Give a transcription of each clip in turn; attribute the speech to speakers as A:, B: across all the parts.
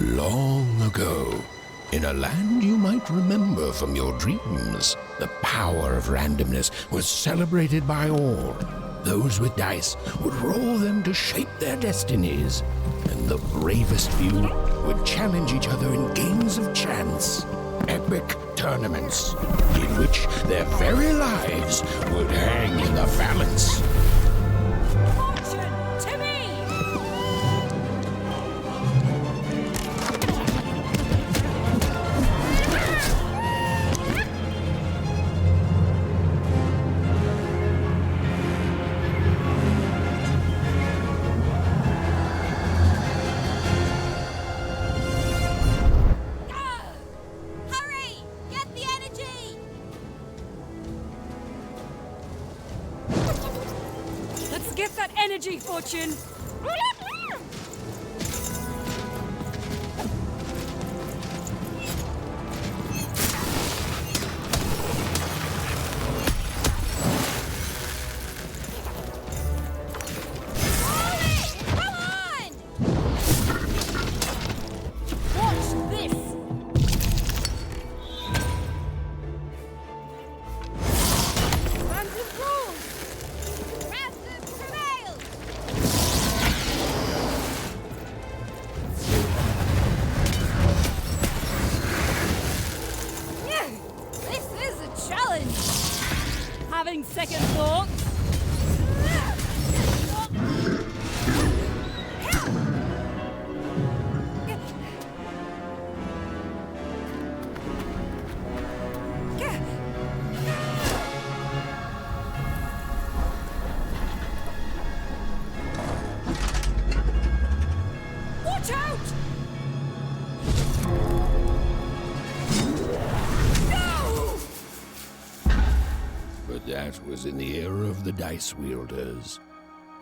A: Long ago, in a land you might remember from your dreams, the power of randomness was celebrated by all. Those with dice would roll them to shape their destinies, and the bravest few would challenge each other in games of chance. Epic tournaments in which their very lives would hang in the balance.
B: Fortune to me! Hurry! Get the energy! Let's get that energy, Fortune! Hold it! Come on! Watch this! Random rules! Random prevails! Yeah, this is a challenge! Having second thoughts? Watch out! No!
A: But that was in the era of the dice wielders.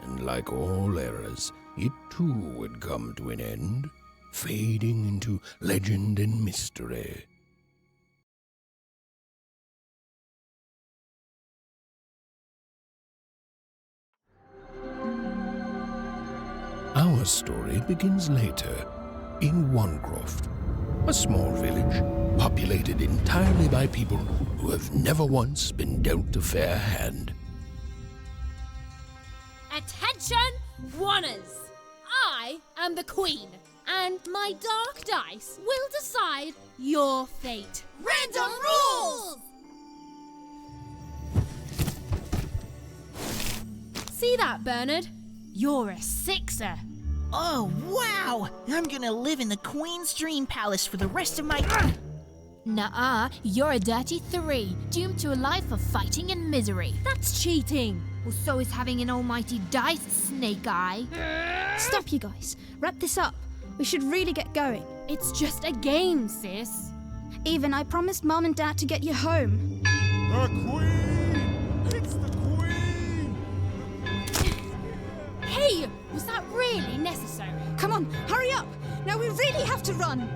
A: And like all eras, it too would come to an end, fading into legend and mystery. Our story begins later, in Wanecroft, a small village populated entirely by people who have never once been dealt a fair hand.
B: Attention, Wanners! I am the Queen, and my dark dice will decide your fate. Random rules! See that, Bernard? You're a sixer.
C: Oh, wow! I'm gonna live in the Queen's Dream Palace for the rest of my...
D: Nuh-uh, you're a dirty 3, doomed to a life of fighting and misery.
B: That's cheating.
D: Well, so is having an almighty dice, Snake Eye.
E: Stop, you guys. Wrap this up. We should really get going.
B: It's just a game, sis.
E: Even I promised Mom and Dad to get you home.
F: The Queen! It's the Queen!
B: Hey, was that really necessary?
E: Come on, hurry up. Now we really have to run.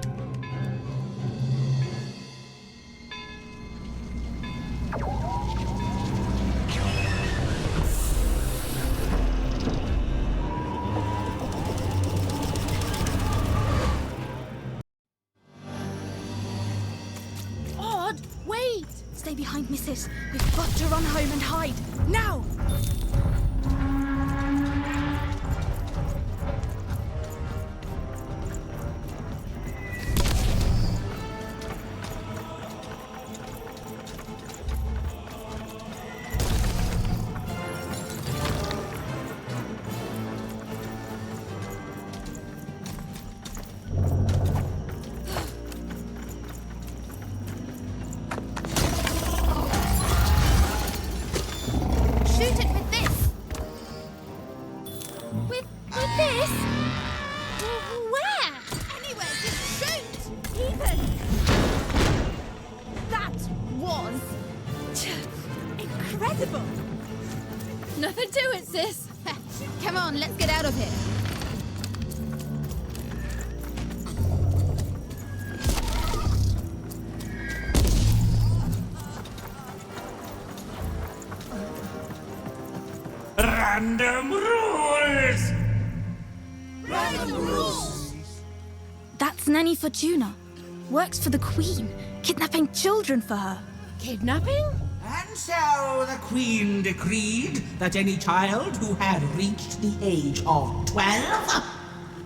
B: Odd, wait!
E: Stay behind me, sis. We've got to run home and hide. Now! Shoot it with this!
B: With this? Where?
E: Anywhere, just shoot!
B: Ethan!
E: That was incredible!
B: Nothing to it, sis.
E: Come on, let's get out of here.
F: Random rules!
E: That's Nanny Fortuna. Works for the Queen, kidnapping children for her.
B: Kidnapping?
G: And so the Queen decreed that any child who had reached the age of 12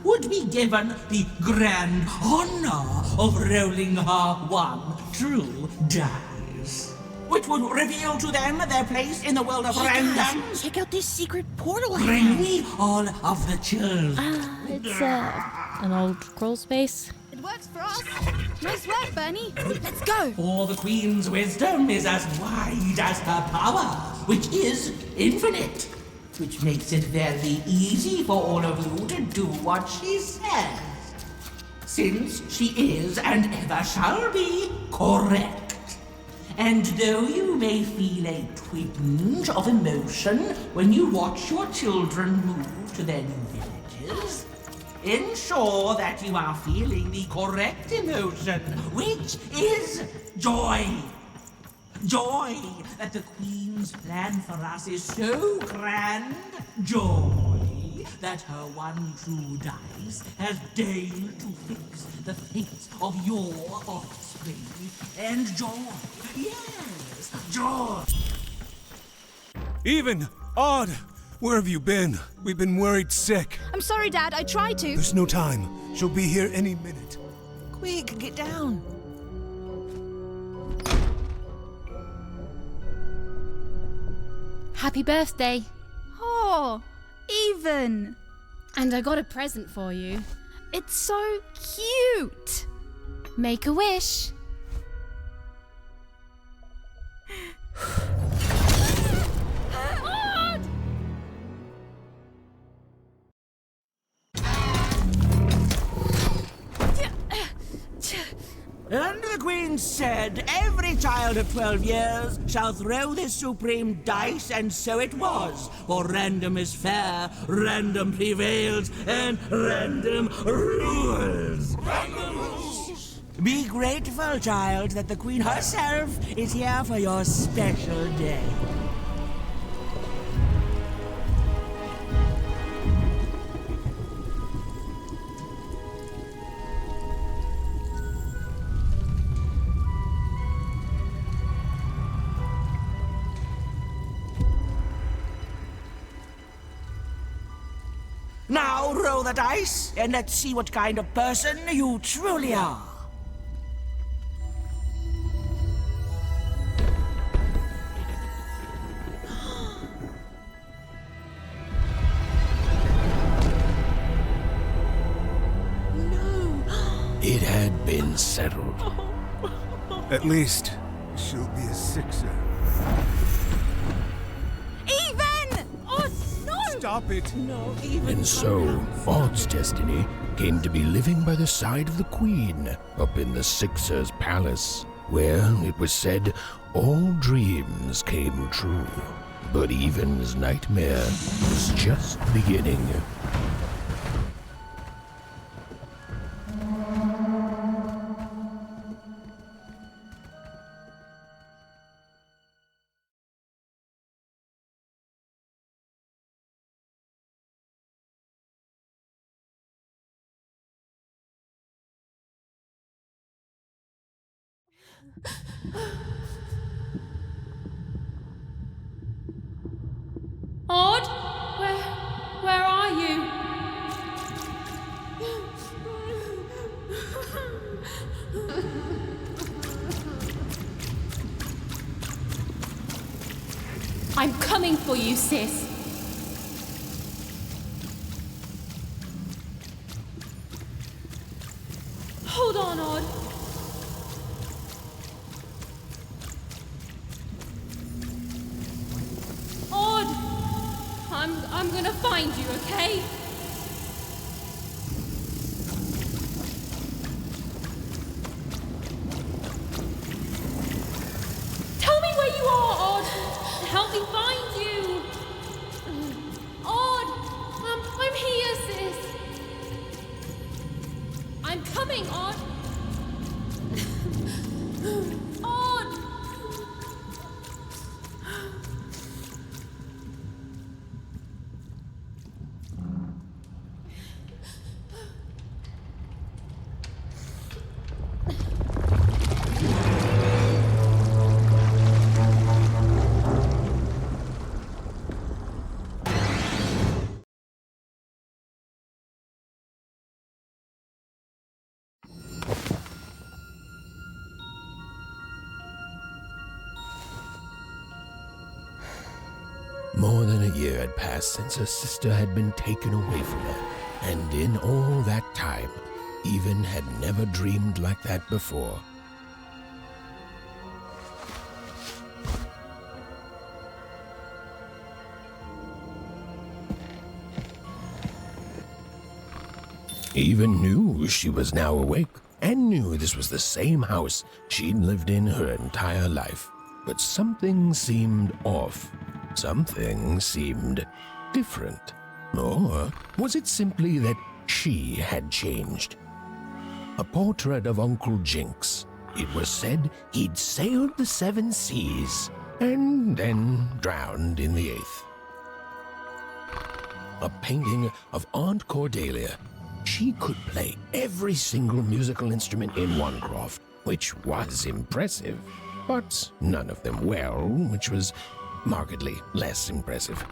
G: would be given the grand honor of rolling her one true dice, which would reveal to them their place in the world of random.
C: Check out this secret portal.
G: Bring me all of the children.
B: It's an old crawl space.
E: It works for us. Nice work, Bernie. Let's go.
G: For the Queen's wisdom is as wide as her power, which is infinite, which makes it very easy for all of you to do what she says, since she is and ever shall be correct. And though you may feel a twinge of emotion when you watch your children move to their new villages, ensure that you are feeling the correct emotion, which is joy. Joy that the Queen's plan for us is so grand. Joy that her one true dice has deigned to fix the fates of your offspring. And joy, yes, joy.
F: Even! Odd! Where have you been? We've been worried sick.
E: I'm sorry, Dad. I tried to.
F: There's no time. She'll be here any minute.
C: Quick, get down.
B: Happy birthday.
E: Oh, Even.
B: And I got a present for you.
E: It's so cute.
B: Make a wish.
G: And the Queen said, every child of 12 years shall throw this supreme dice, and so it was. For random is fair, random prevails, and random rules. Random rules! Be grateful, child, that the Queen herself is here for your special day. Now roll the dice, and let's see what kind of person you truly are.
A: It had been settled.
F: At least, she'll be a sixer.
E: Even! Oh, no!
F: Stop it!
A: And so, Odd's destiny came to be living by the side of the Queen up in the Sixer's palace, where, it was said, all dreams came true. But Even's nightmare was just beginning.
B: Odd? Where are you? I'm coming for you, sis. Hold on, Odd. Odd! I'm gonna find you, okay? Tell me where you are, Odd! Help me find you! Odd! I'm here, sis! I'm coming, Odd! Odd!
A: More than a year had passed since her sister had been taken away from her, and in all that time, Even had never dreamed like that before. Even knew she was now awake, and knew this was the same house she'd lived in her entire life. But something seemed off. Something seemed different. Or was it simply that she had changed? A portrait of Uncle Jinx. It was said he'd sailed the 7 seas and then drowned in the 8th. A painting of Aunt Cordelia. She could play every single musical instrument in Wanecroft, which was impressive, but none of them well, which was markedly less impressive.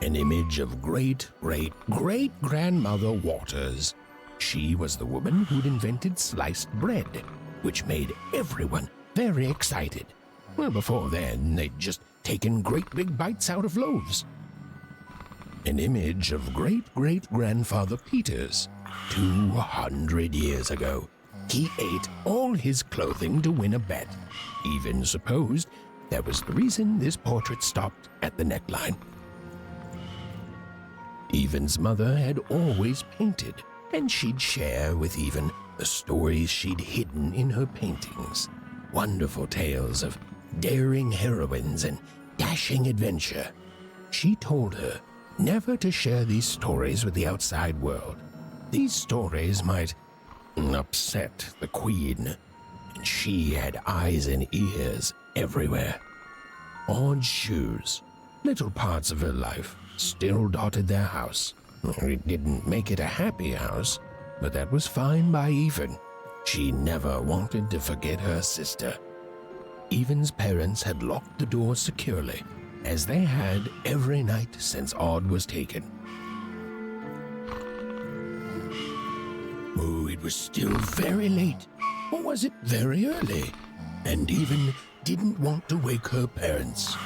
A: An image of great-great-great-grandmother Waters. She was the woman who'd invented sliced bread, which made everyone very excited. Well, before then, they'd just taken great big bites out of loaves. An image of great-great-grandfather Peters. 200 years ago, he ate all his clothing to win a bet. Even supposed that was the reason this portrait stopped at the neckline. Even's mother had always painted, and she'd share with Even the stories she'd hidden in her paintings. Wonderful tales of daring heroines and dashing adventure. She told her never to share these stories with the outside world. These stories might upset the Queen, and she had eyes and ears everywhere. Odd shoes, little parts of her life, still dotted their house. It didn't make it a happy house, but that was fine by Even. She never wanted to forget her sister. Even's parents had locked the door securely, as they had every night since Odd was taken. Oh, it was still very late, or was it very early? And Even didn't want to wake her parents.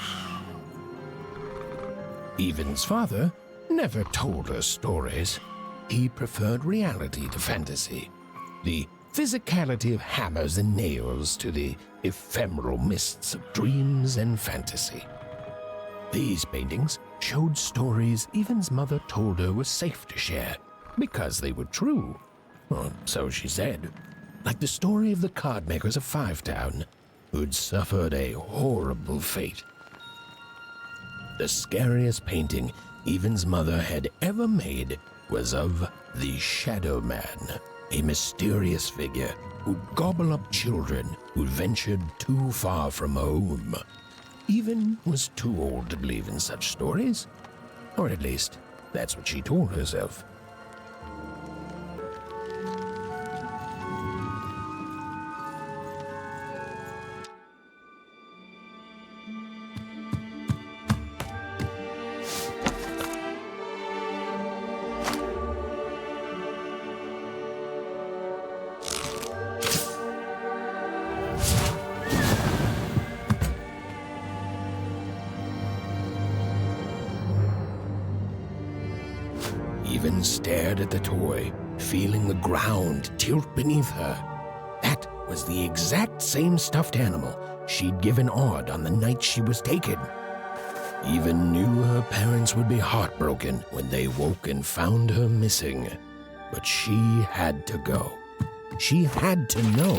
A: Even's father never told her stories. He preferred reality to fantasy, the physicality of hammers and nails to the ephemeral mists of dreams and fantasy. These paintings showed stories Even's mother told her were safe to share because they were true. Or so she said. Like the story of the card makers of Fivetown, who'd suffered a horrible fate. The scariest painting Even's mother had ever made was of the Shadow Man, a mysterious figure who'd gobble up children who'd ventured too far from home. Even was too old to believe in such stories, or at least that's what she told herself. Even stared at the toy, feeling the ground tilt beneath her. That was the exact same stuffed animal she'd given Odd on the night she was taken. Even knew her parents would be heartbroken when they woke and found her missing. But she had to go. She had to know.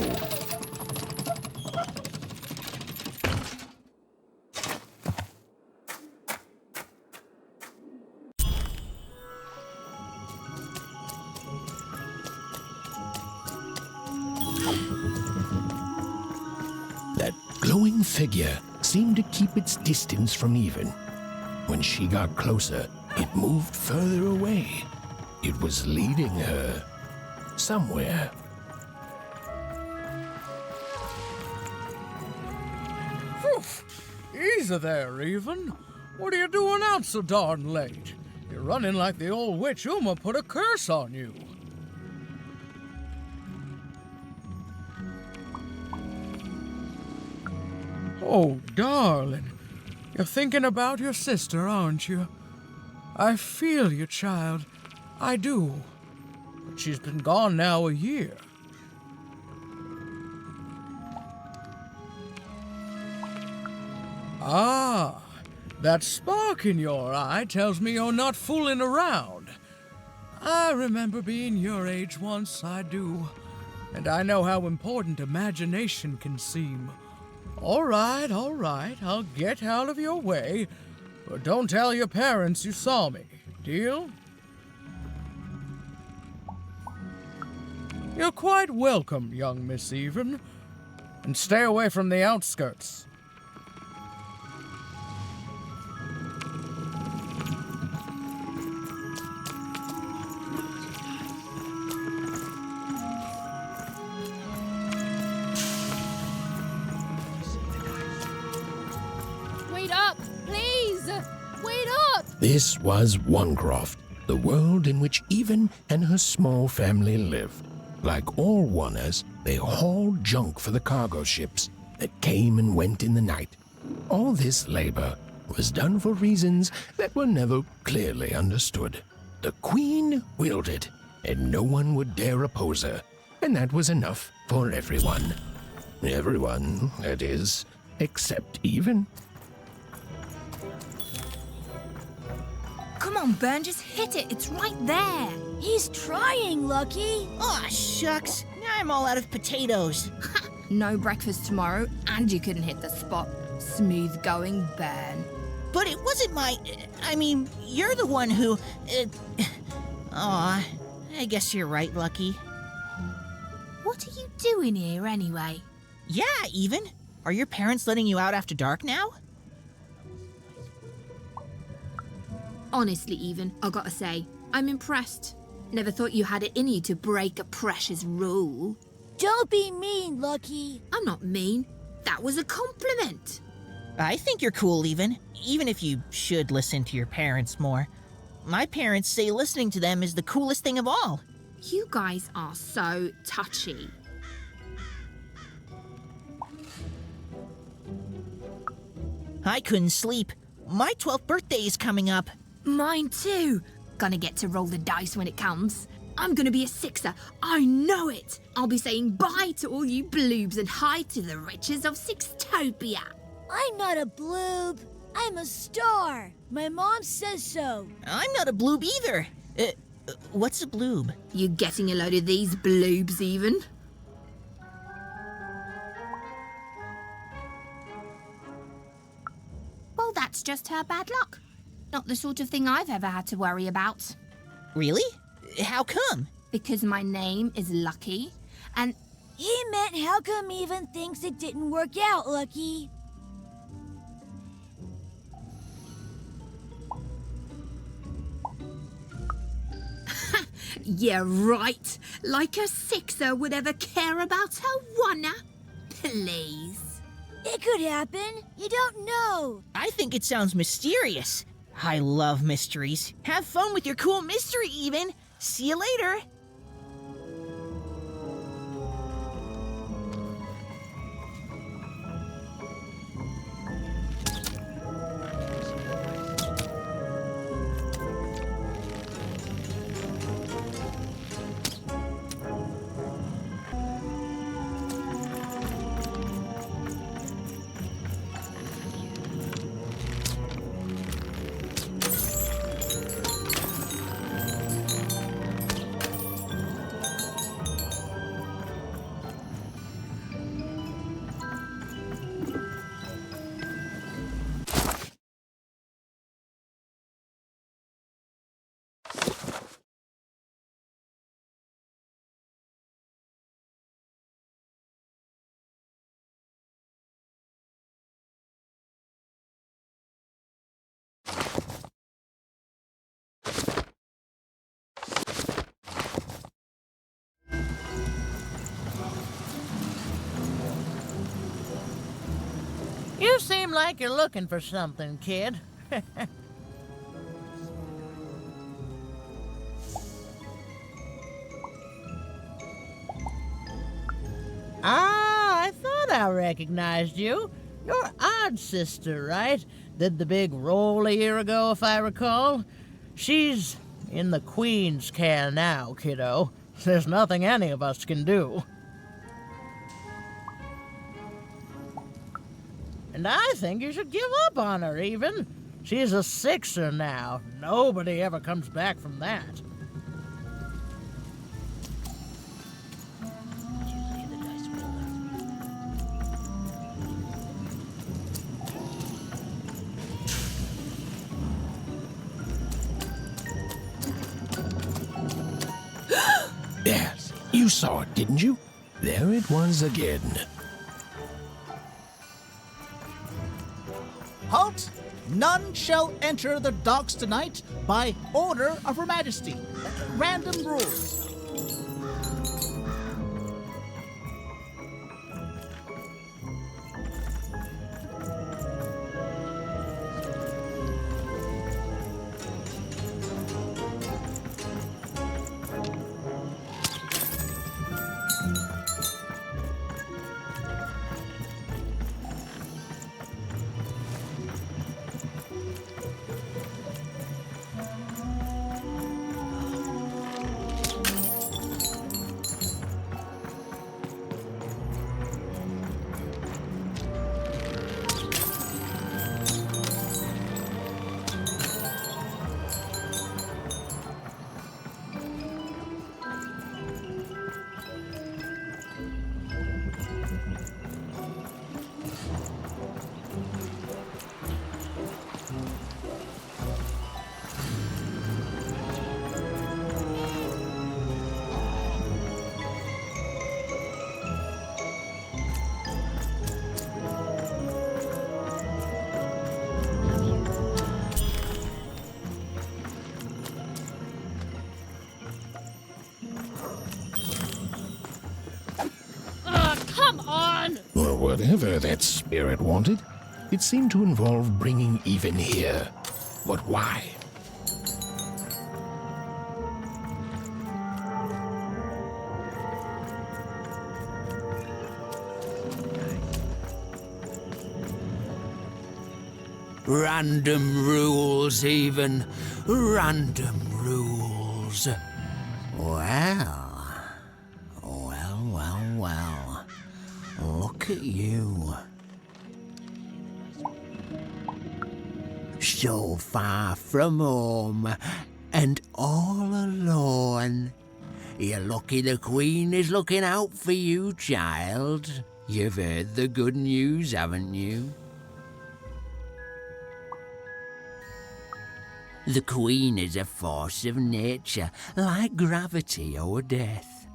A: That glowing figure seemed to keep its distance from Even. When she got closer, it moved further away. It was leading her somewhere.
H: Easy there, Even. What are you doing out so darn late? You're running like the old witch Uma put a curse on you. Oh, darling, You're thinking about your sister, aren't you? I feel you, child. I do. But she's been gone now a year. Ah, that spark in your eye tells me you're not fooling around. I remember being your age once, I do. And I know how important imagination can seem. All right, I'll get out of your way. But don't tell your parents you saw me. Deal? You're quite welcome, young Miss Even. And stay away from the outskirts.
B: Wait up, please! Wait up!
A: This was Onecroft, the world in which Even and her small family lived. Like all Wanners, they hauled junk for the cargo ships that came and went in the night. All this labor was done for reasons that were never clearly understood. The Queen willed it, and no one would dare oppose her, and that was enough for everyone. Everyone, that is, except Even.
E: Come on, Burn, just hit it. It's right there.
I: He's trying, Lucky.
C: Aw, shucks. Now I'm all out of potatoes.
D: No breakfast tomorrow, and you couldn't hit the spot. Smooth going, Burn.
C: But it wasn't I mean, you're the one who... Aw, I guess you're right, Lucky.
D: What are you doing here, anyway?
C: Yeah, Even. Are your parents letting you out after dark now?
D: Honestly, Even, I gotta say, I'm impressed. Never thought you had it in you to break a precious rule.
I: Don't be mean, Lucky.
D: I'm not mean. That was a compliment.
C: I think you're cool, Even if you should listen to your parents more. My parents say listening to them is the coolest thing of all.
D: You guys are so touchy.
C: I couldn't sleep. My 12th birthday is coming up.
D: Mine too. Gonna get to roll the dice when it comes. I'm gonna be a sixer. I know it. I'll be saying bye to all you bloobs and hi to the riches of Sixtopia.
I: I'm not a bloob. I'm a star. My mom says so.
C: I'm not a bloob either. What's a bloob?
D: You getting a load of these bloobs, Even? Well, that's just her bad luck. Not the sort of thing I've ever had to worry about.
C: Really? How come?
D: Because my name is Lucky, and...
I: He meant how come Even thinks it didn't work out, Lucky?
D: Yeah, right. Like a sixer would ever care about her wanna. Please.
I: It could happen. You don't know.
C: I think it sounds mysterious. I love mysteries. Have fun with your cool mystery, Even. See you later.
J: You seem like you're looking for something, kid. I thought I recognized you. Your odd sister, right? Did the big roll a year ago, if I recall. She's in the Queen's care now, kiddo. There's nothing any of us can do. And I think you should give up on her, even. She's a sixer now. Nobody ever comes back from that.
A: Yes, you saw it, didn't you? There it was again.
K: Halt! None shall enter the docks tonight by order of Her Majesty. Random rules.
B: Come on!
A: Well, whatever that spirit wanted, it seemed to involve bringing even here. But why?
L: Random rules, even. Random rules. Well. Look at you. So far from home, and all alone. You're lucky the Queen is looking out for you, child. You've heard the good news, haven't you? The Queen is a force of nature, like gravity or death.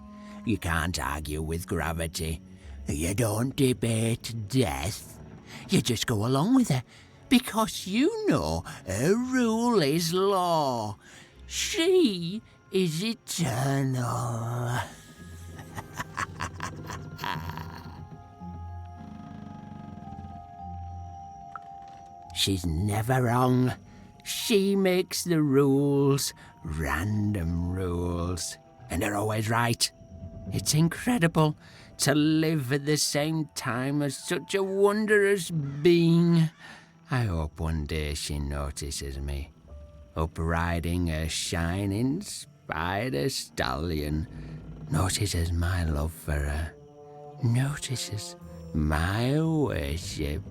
L: You can't argue with gravity. You don't debate death. You just go along with her, because you know her rule is law. She is eternal. She's never wrong. She makes the rules, random rules, and they're always right. It's incredible to live at the same time as such a wondrous being. I hope one day she notices me, up riding a shining spider stallion, notices my love for her, notices my worship.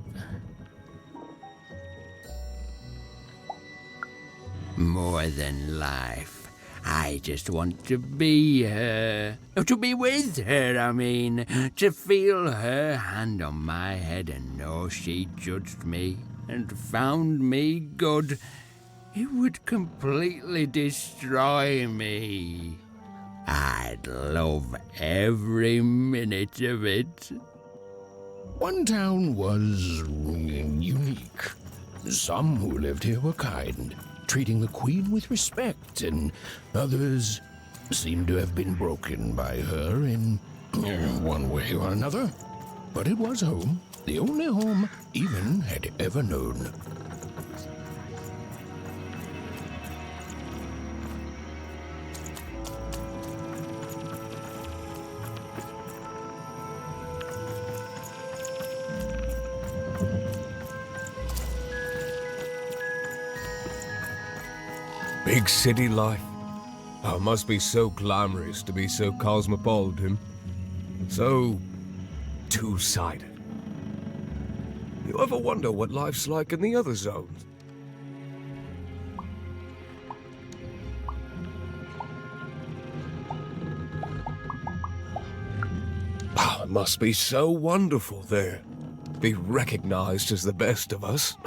L: More than life. I just want to be her. To be with her, I mean. To feel her hand on my head and know she judged me and found me good. It would completely destroy me. I'd love every minute of it.
A: One town was unique. Some who lived here were kind, treating the Queen with respect, and others seemed to have been broken by her in one way or another. But it was home, the only home Even had ever known.
F: Big city life. Oh, it must be so glamorous to be so cosmopolitan. So two-sided. You ever wonder what life's like in the other zones? Oh, it must be so wonderful there. Be recognized as the best of us.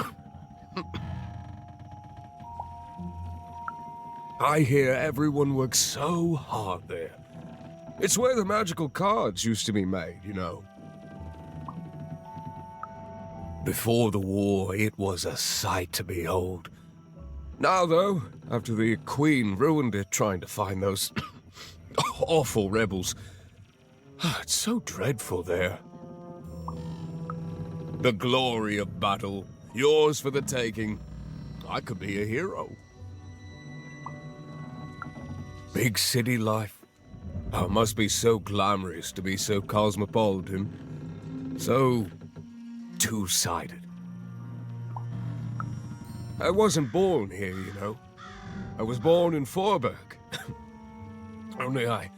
F: I hear everyone works so hard there. It's where the magical cards used to be made, you know. Before the war, it was a sight to behold. Now, though, after the Queen ruined it trying to find those awful rebels, it's so dreadful there. The glory of battle, yours for the taking. I could be a hero. Big city life. Oh, it must be so glamorous to be so cosmopolitan. So two-sided. I wasn't born here, you know. I was born in Forberg. Only I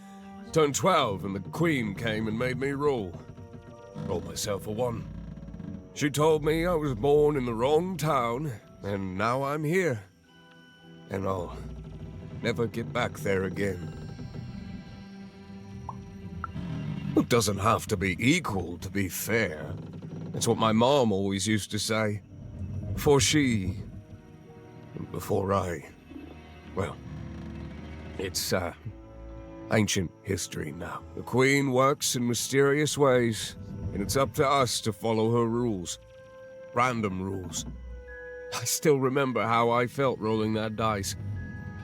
F: turned 12 and the Queen came and made me rule. Rolled myself a 1. She told me I was born in the wrong town, and now I'm here. And I'll never get back there again. It doesn't have to be equal to be fair. That's what my mom always used to say. Before I... Well, it's, ancient history now. The Queen works in mysterious ways, and it's up to us to follow her rules. Random rules. I still remember how I felt rolling that dice,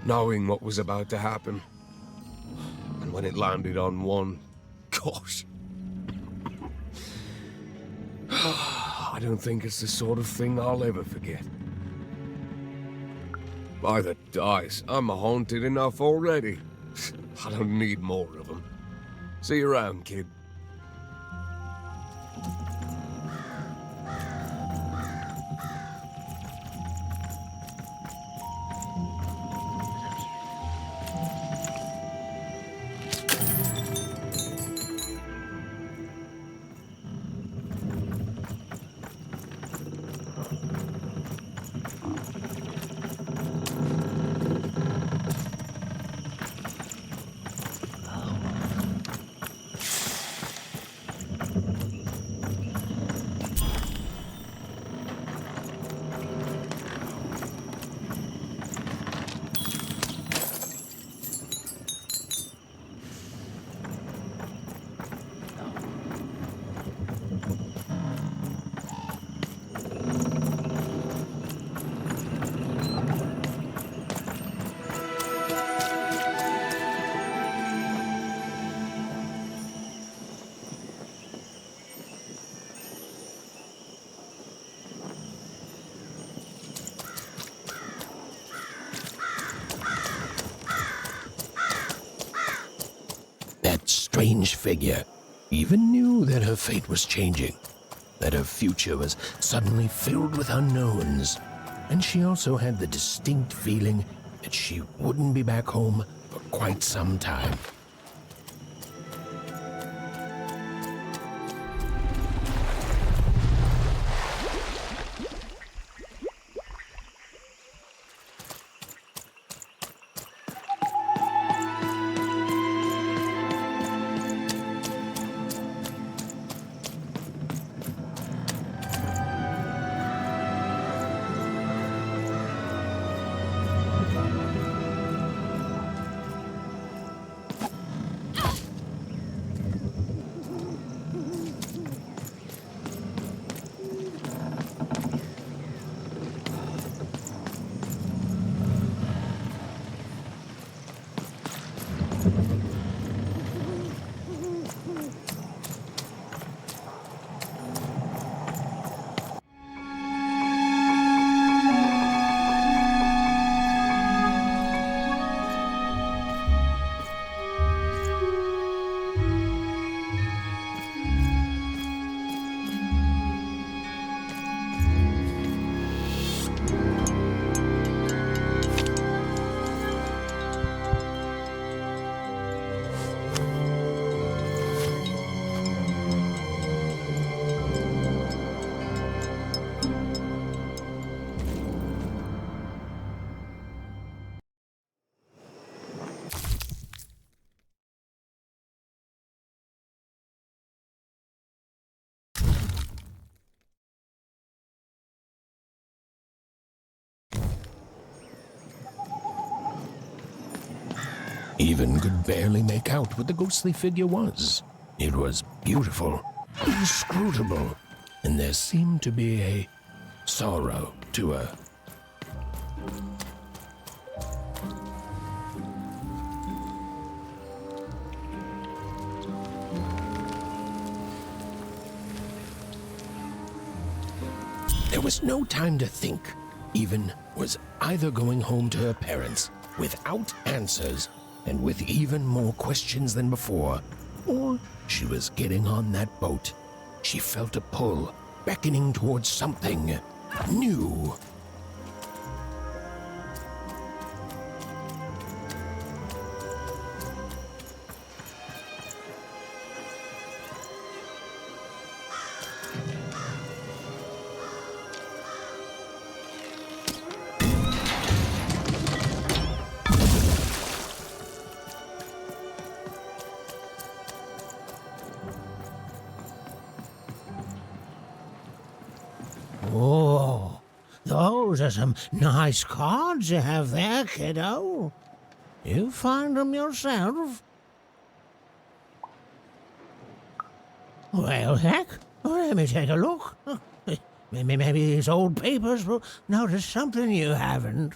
F: knowing what was about to happen. And when it landed on 1, gosh. I don't think it's the sort of thing I'll ever forget. By the dice, I'm haunted enough already. I don't need more of them. See you around, kid.
A: That strange figure even knew that her fate was changing, that her future was suddenly filled with unknowns, and she also had the distinct feeling that she wouldn't be back home for quite some time. Even could barely make out what the ghostly figure was. It was beautiful, inscrutable, and there seemed to be a sorrow to her. There was no time to think. Even was either going home to her parents without answers and with even more questions than before, or she was getting on that boat. She felt a pull, beckoning towards something new.
M: Oh, those are some nice cards you have there, kiddo. You find them yourself? Well, heck, let me take a look. Maybe these old papers will notice something you haven't.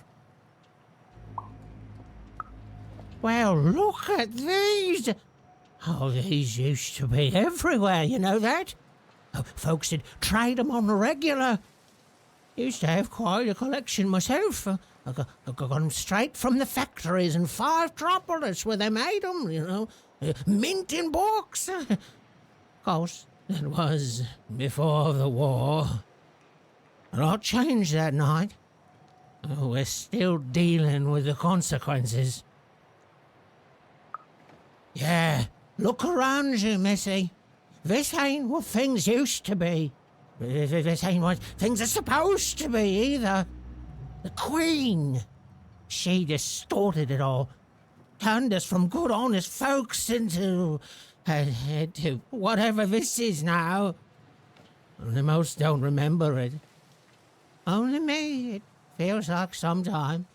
M: Well, look at these. Oh, these used to be everywhere, you know that? Folks would trade them on the regular. Used to have quite a collection myself. I got them straight from the factories in 5 Tropolis where they made them, you know. Mint in books. Of course, that was before the war. A lot changed that night. We're still dealing with the consequences. Yeah, look around you, Missy. This ain't what things used to be. This ain't what things are supposed to be, either. The Queen, she distorted it all. Turned us from good, honest folks into whatever this is now. Only most don't remember it. Only me, it feels like sometime.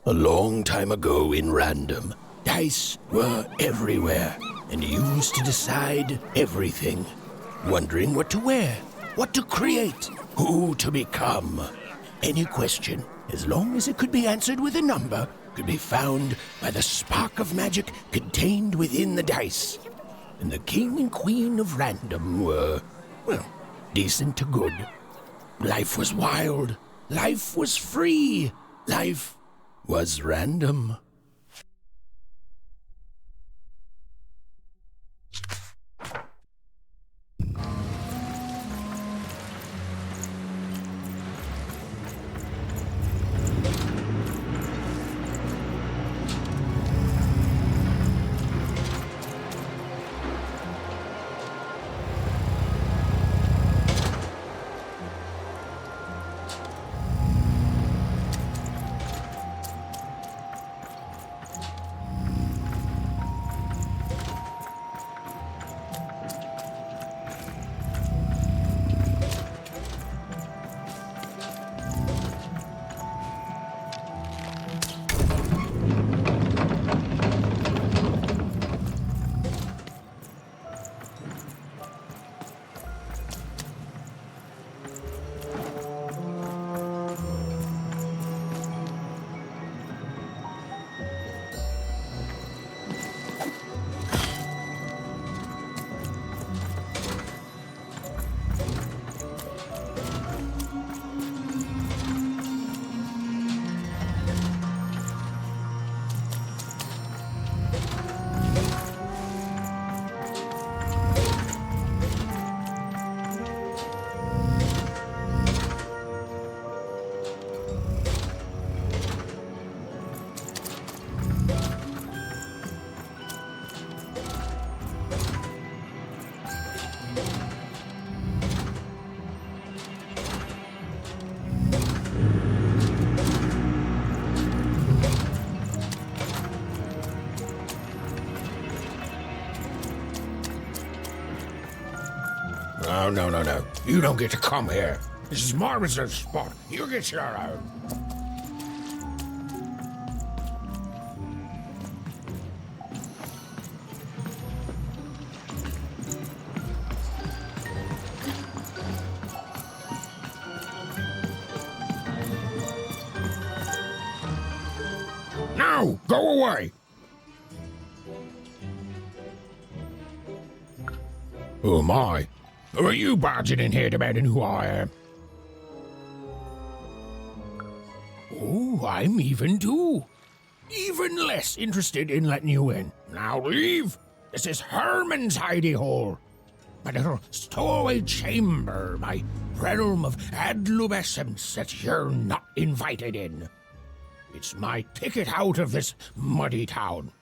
A: A long time ago in Random, dice were everywhere and used to decide everything. Wondering what to wear, what to create, who to become. Any question, as long as it could be answered with a number, could be found by the spark of magic contained within the dice. And the king and queen of Random were, well, decent to good. Life was wild. Life was free. Life was random. No. You don't get to come here. This is my reserved spot. You get your own. Now, go away. Who am I? Who are you barging in here demanding who I am? Oh, I'm even too. Even less interested in letting you in. Now leave. This is Herman's hidey hole. My little stowaway chamber, my realm of adolescence that you're not invited in. It's my ticket out of this muddy town.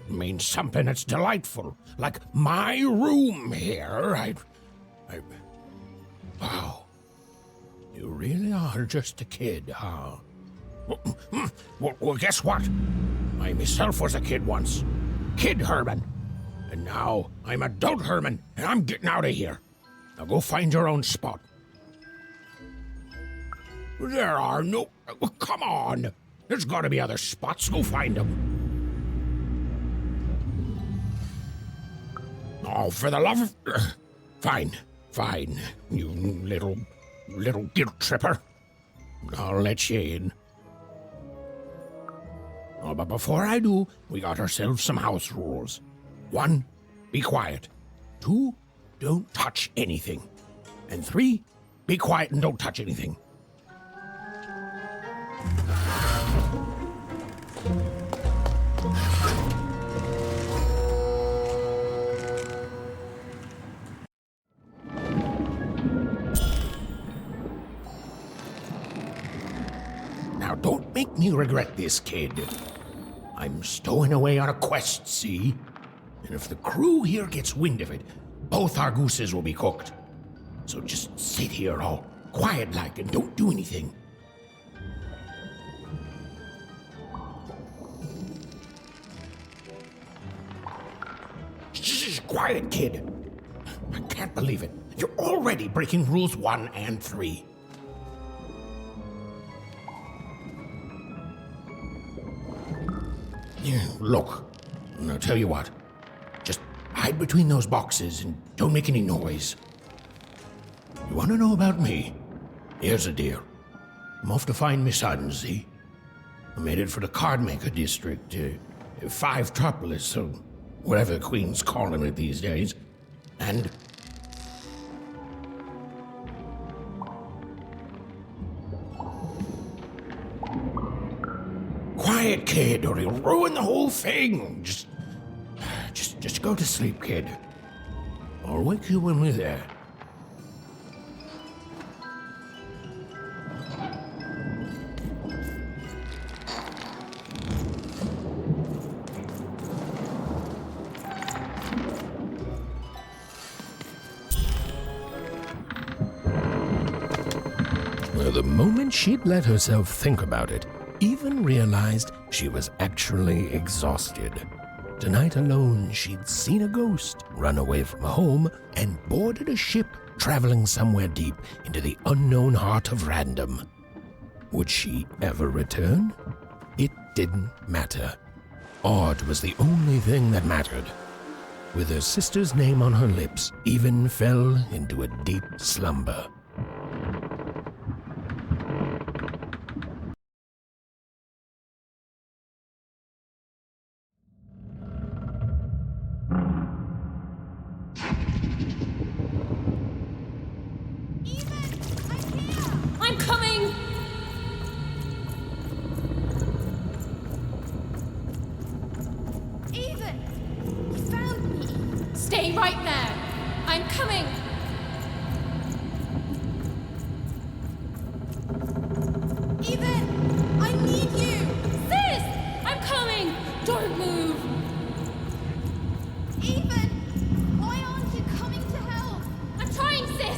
A: Means something that's delightful, like my room here. Wow. You really are just a kid, huh? Well, guess what? I myself was a kid once. Kid Herman. And now I'm adult Herman, and I'm getting out of here. Now go find your own spot. There are no... Come on. There's got to be other spots. Go find them. Oh, for the love of... Fine, you little guilt tripper. I'll let you in. Oh, but before I do, we got ourselves some house rules. 1, be quiet. 2, don't touch anything. And 3, be quiet and don't touch anything. Now, don't make me regret this, kid. I'm stowing away on a quest, see? And if the crew here gets wind of it, both our gooses will be cooked. So just sit here all quiet-like and don't do anything. Shh, quiet, kid. I can't believe it. You're already breaking rules 1 and 3. Look, I'll tell you what. Just hide between those boxes and don't make any noise. You want to know about me? Here's the deal. I'm off to find my son, see? I made it for the Cardmaker district, 5-tropolis, or whatever the Queen's calling it these days. And... Quiet, kid, or you'll ruin the whole thing. Just go to sleep, kid. I'll wake you when we're there. Well, the moment she'd let herself think about it, even realized she was actually exhausted. Tonight alone, she'd seen a ghost, run away from home, and boarded a ship traveling somewhere deep into the unknown heart of random. Would she ever return? It didn't matter. Odd was the only thing that mattered. With her sister's name on her lips, Even fell into a deep slumber.
B: I'm coming!
E: Even! You found me!
B: Stay right there! I'm coming!
E: Even! I need you!
B: Sis! I'm coming! Don't move!
E: Even! Why aren't you coming to help?
B: I'm trying, sis!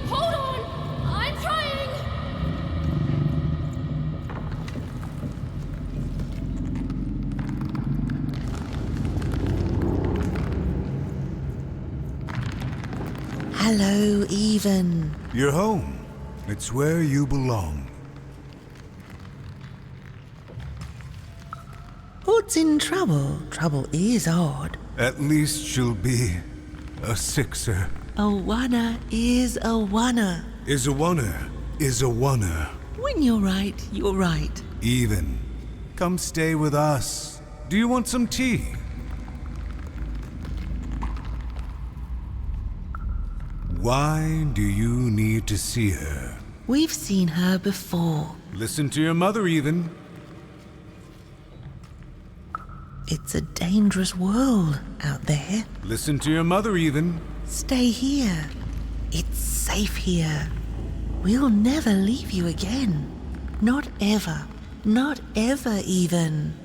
B: Hold on! I'm trying!
N: Hello, Even.
O: You're home. It's where you belong.
N: Odd's in trouble. Trouble is odd.
O: At least she'll be a sixer.
N: A wanna is a wanna.
O: Is a wanna. Is a wanna.
N: When you're right, you're right.
O: Even. Come stay with us. Do you want some tea? Why do you need to see her?
N: We've seen her before.
O: Listen to your mother, Even.
N: It's a dangerous world out there.
O: Listen to your mother, Even.
N: Stay here. It's safe here. We'll never leave you again. Not ever. Not ever, Even.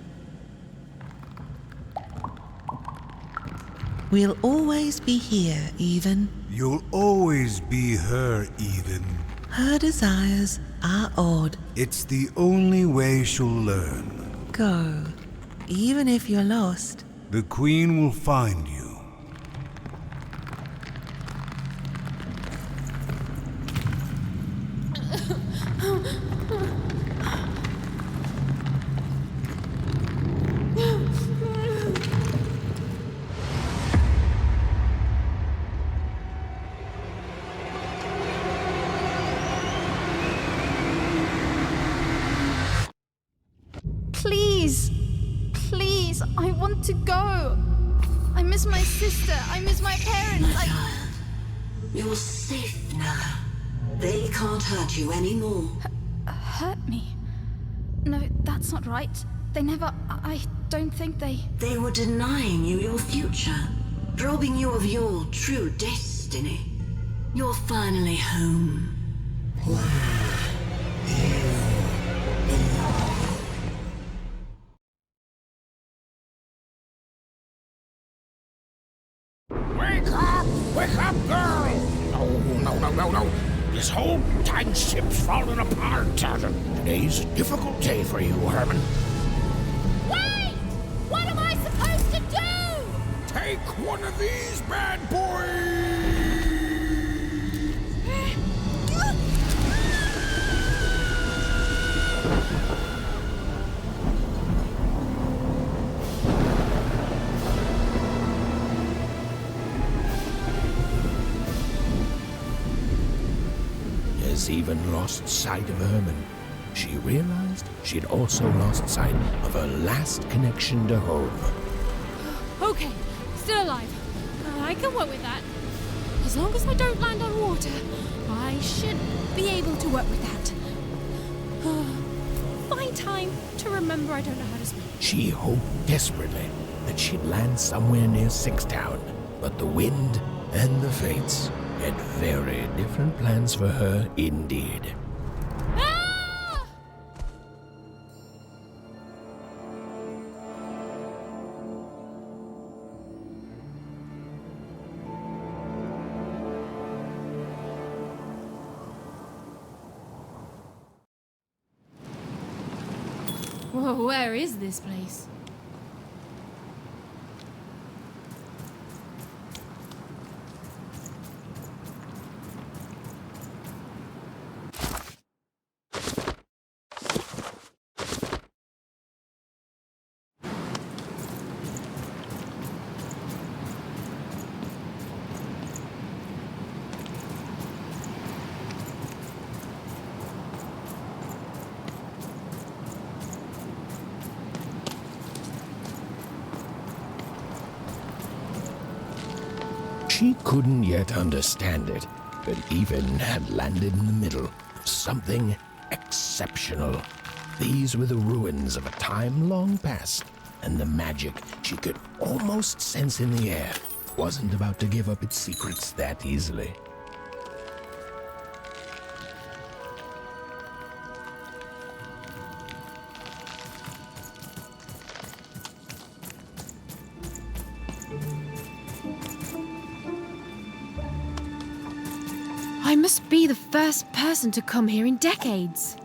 N: We'll always be here, Even.
O: You'll always be her, Even.
N: Her desires are odd.
O: It's the only way she'll learn.
N: Go. Even if you're lost.
O: The Queen will find you.
E: Please! Please, I want to go! I miss my sister, I miss my parents,
P: You're safe now. They can't hurt you anymore.
E: Hurt me? No, that's not right. They never... I don't think they...
P: They were denying you your future, robbing you of your true destiny. You're finally home.
A: Wake up! Wake up, girl! No. This whole time ship's falling apart. Today's a difficult day for you, Herman.
B: Wait! What am I supposed to do?
A: Take one of these bad boys! she's even lost sight of Herman. She realized she'd also lost sight of her last connection to home.
B: Okay, still alive. I can work with that. As long as I don't land on water, I should be able to work with that. Find time to remember I don't know how to swim.
A: She hoped desperately that she'd land somewhere near Sixtown, but the wind and the fates had very different plans for her indeed.
B: Whoa, where is this place?
A: She couldn't yet understand it, but even had landed in the middle of something exceptional. These were the ruins of a time long past, and the magic she could almost sense in the air wasn't about to give up its secrets that easily.
B: I must be the first person to come here in decades.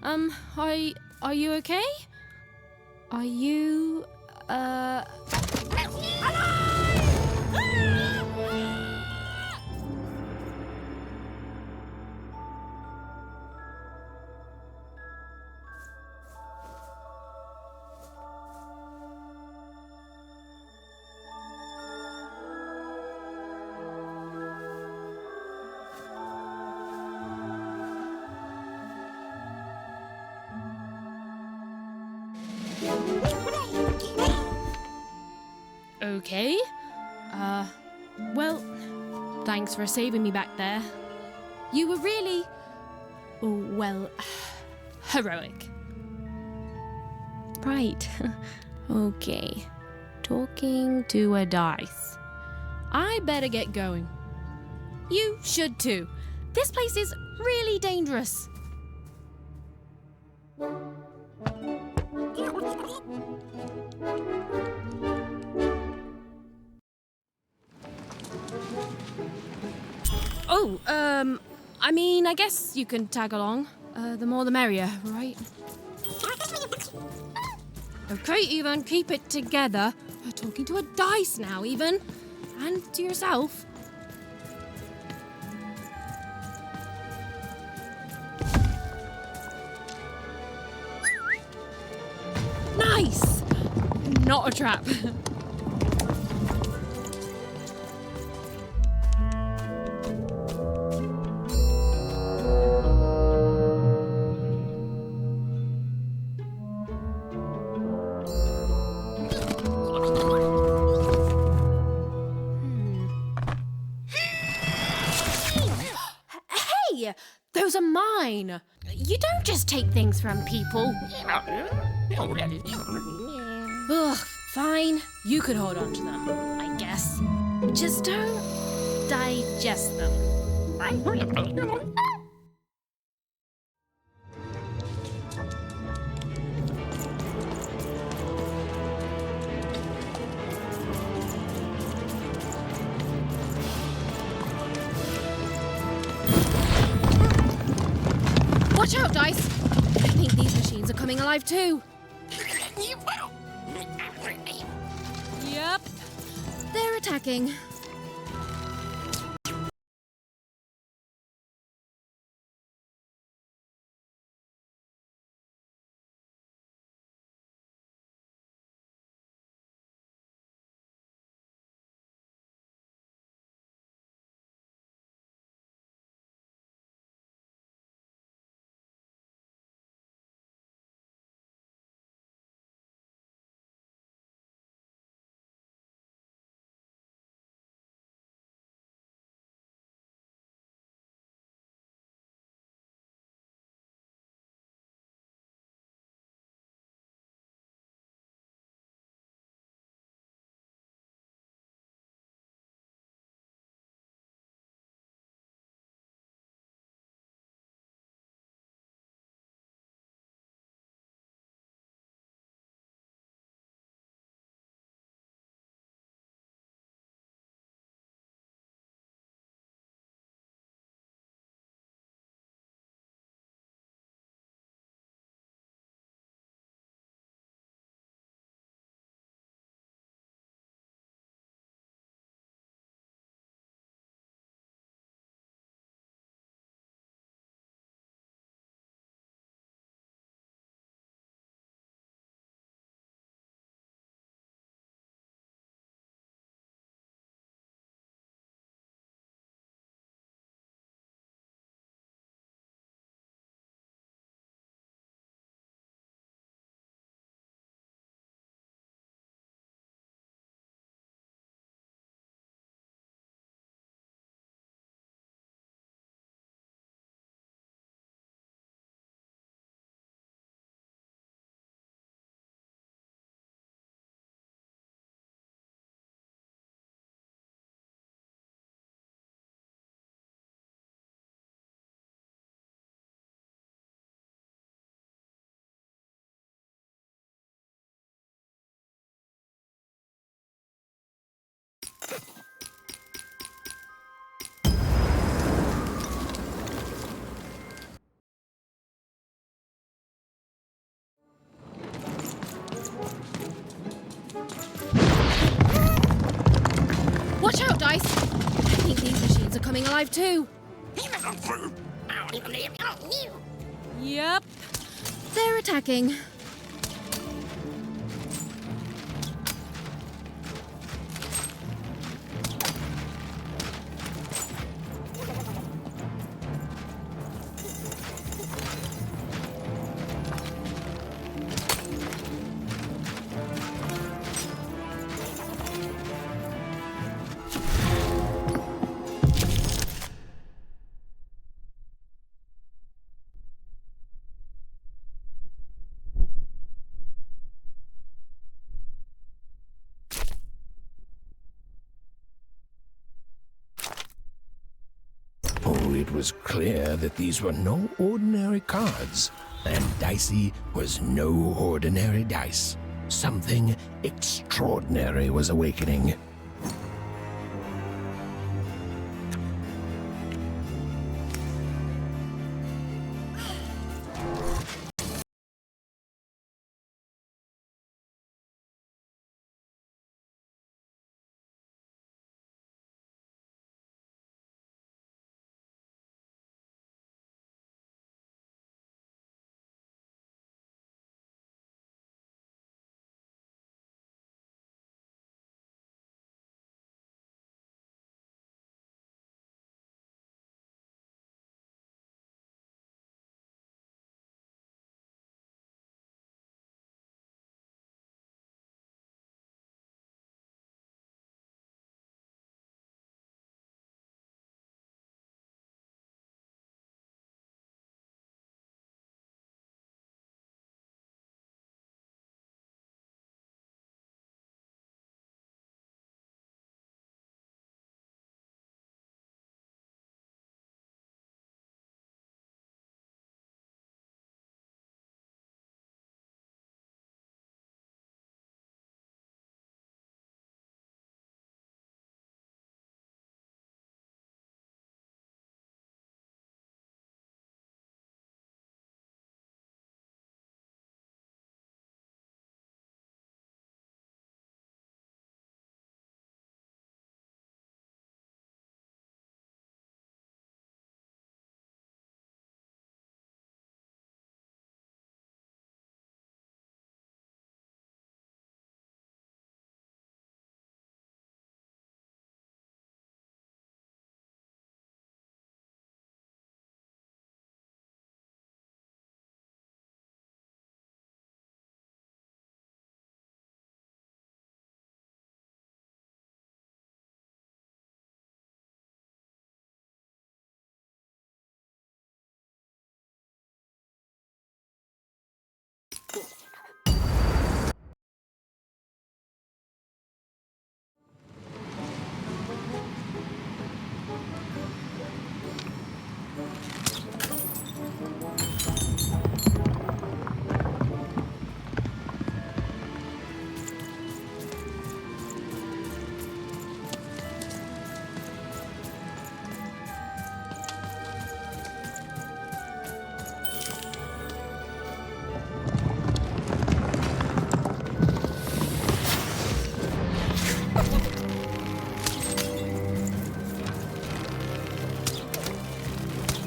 B: Are you okay? Are you, okay? Well, thanks for saving me back there. You were really, well, heroic. Right. Okay. Talking to a dice. I better get going. You should too. This place is really dangerous. Oh, I mean, I guess you can tag along. The more the merrier, right? Okay, Ethan, keep it together. You're talking to a dice now, Ethan. And to yourself. Nice! Not a trap. Hey! Those are mine! You don't just take things from people. Ugh, fine. You could hold on to them, I guess. Just don't digest them. Watch out, Dice! I think these machines are coming alive too. Yep. They're attacking. coming alive too. Yep. They're attacking.
A: It was clear that these were no ordinary cards, and Dicey was no ordinary dice. Something extraordinary was awakening.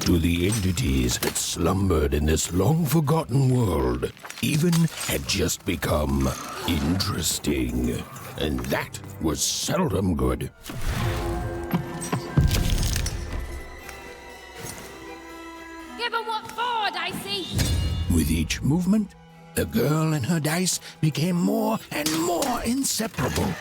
A: To the entities that slumbered in this long-forgotten world, even had just become interesting. And that was seldom good.
B: Give 'em what for, Dicey!
A: With each movement, the girl and her dice became more and more inseparable.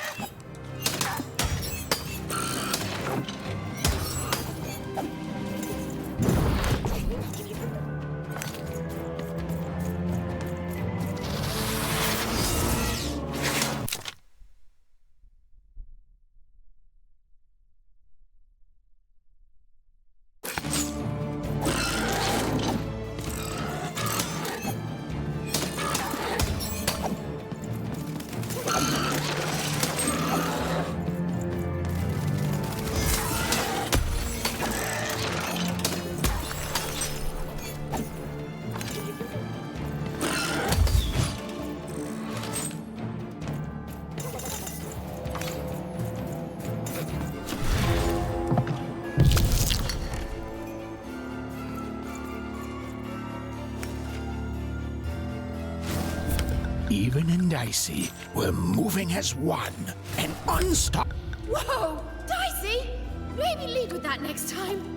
A: Even and Dicey were moving as one, and unstoppable.
B: Whoa! Dicey! Maybe lead with that next time.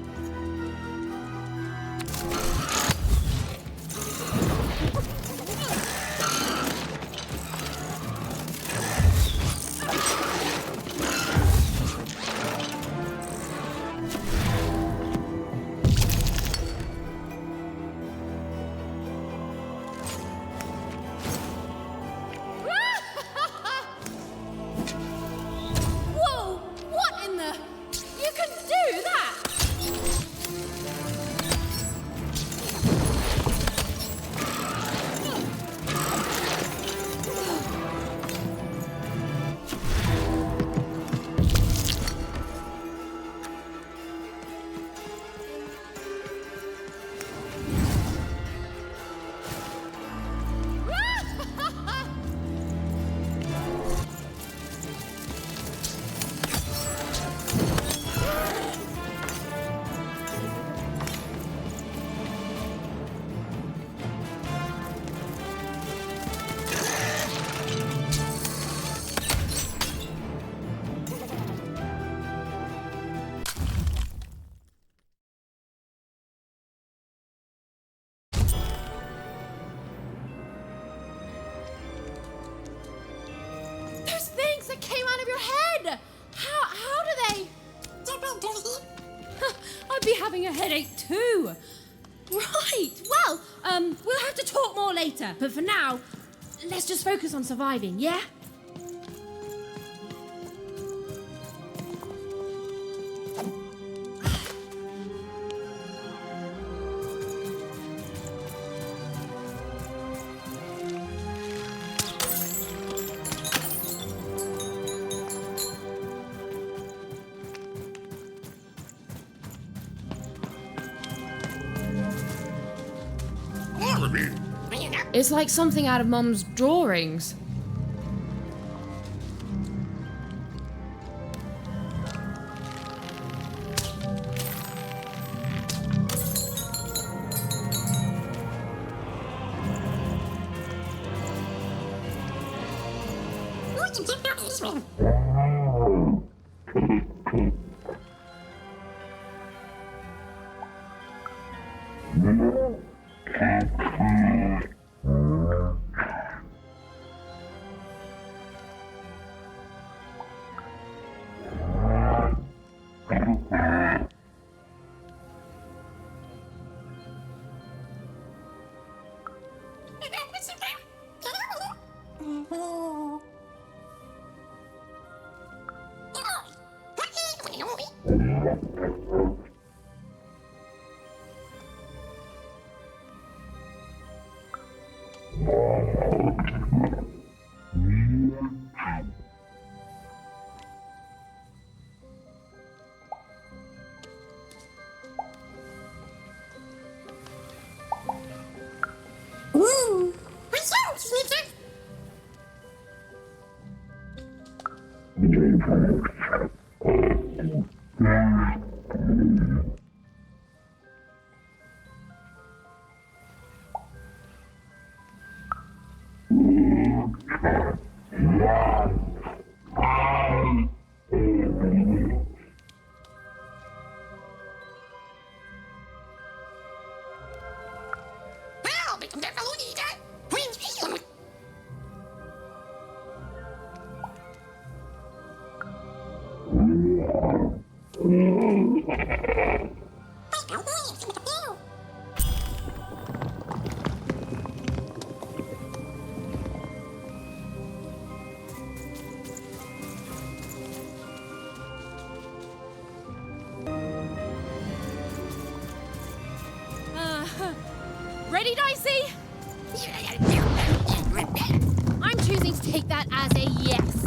B: Whoa! What in the... You can do that! Those things that came out of your head! How do they... I'd be having a headache too. Right, well, we'll have to talk more later. But for now, let's just focus on surviving, yeah? It's like something out of Mum's drawings. Ready, Dicey? I'm choosing to take that as a yes.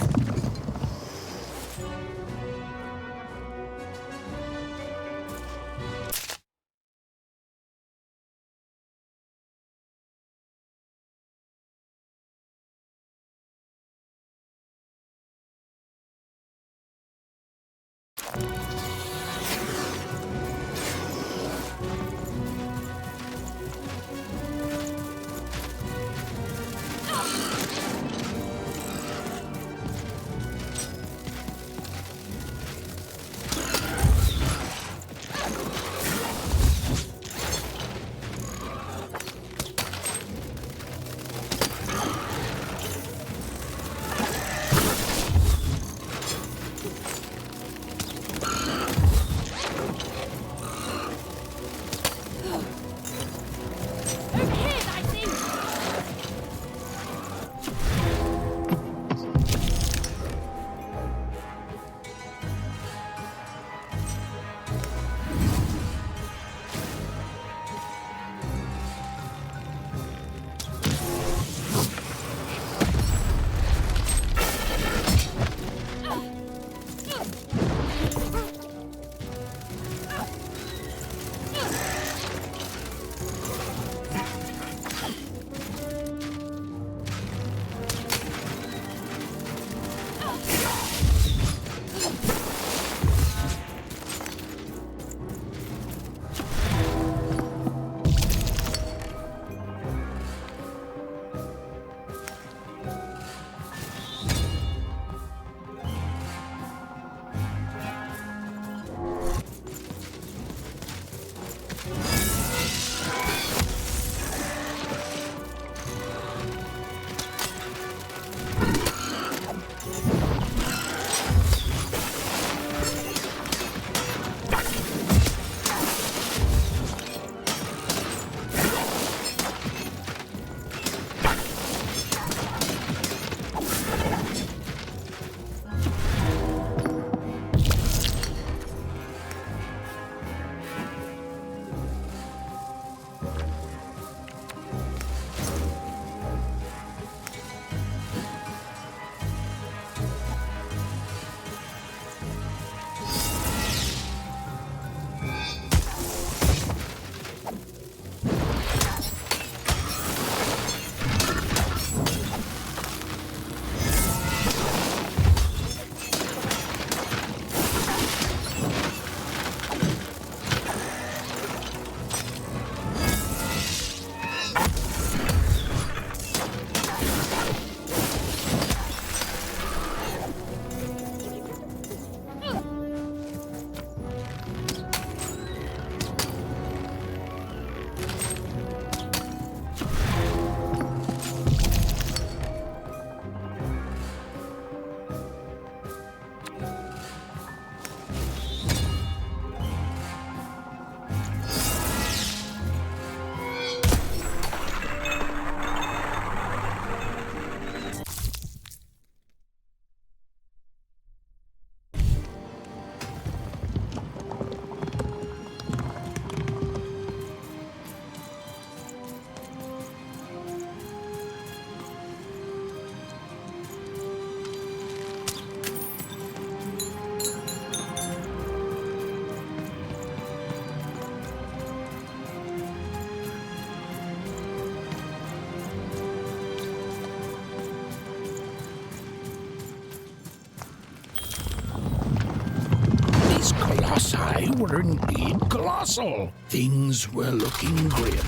A: colossi were indeed colossal. Things were looking grim.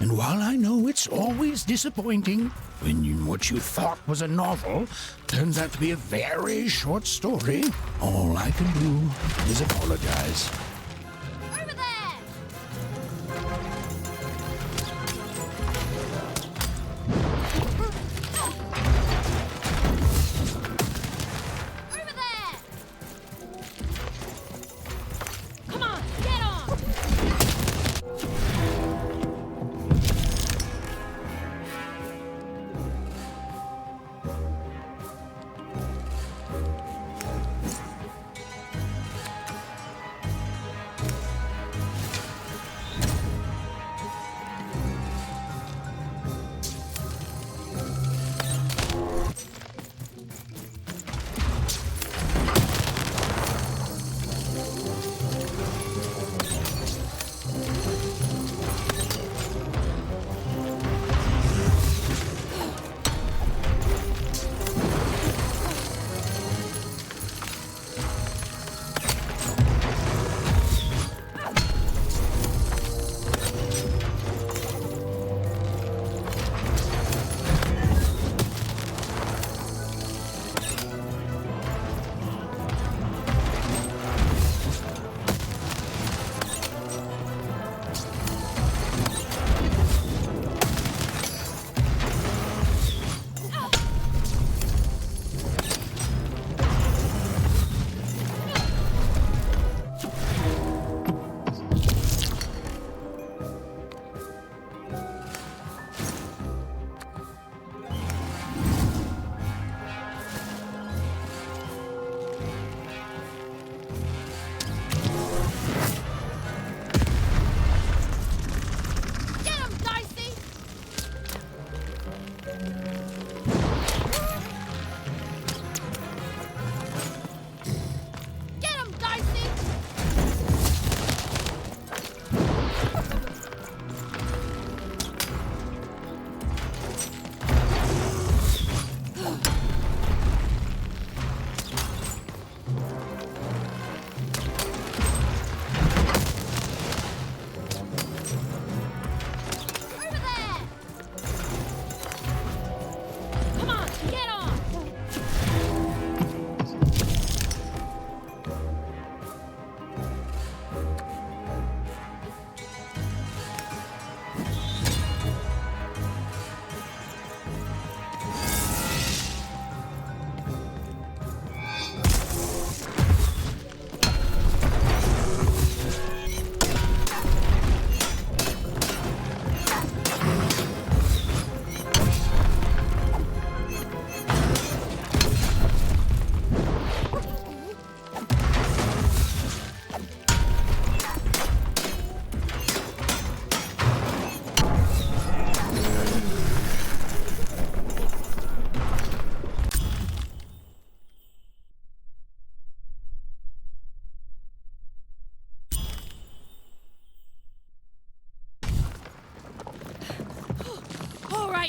A: And while I know it's always disappointing when what you thought was a novel turns out to be a very short story, all I can do is apologize.
B: Over there! Over there! Come on, get on!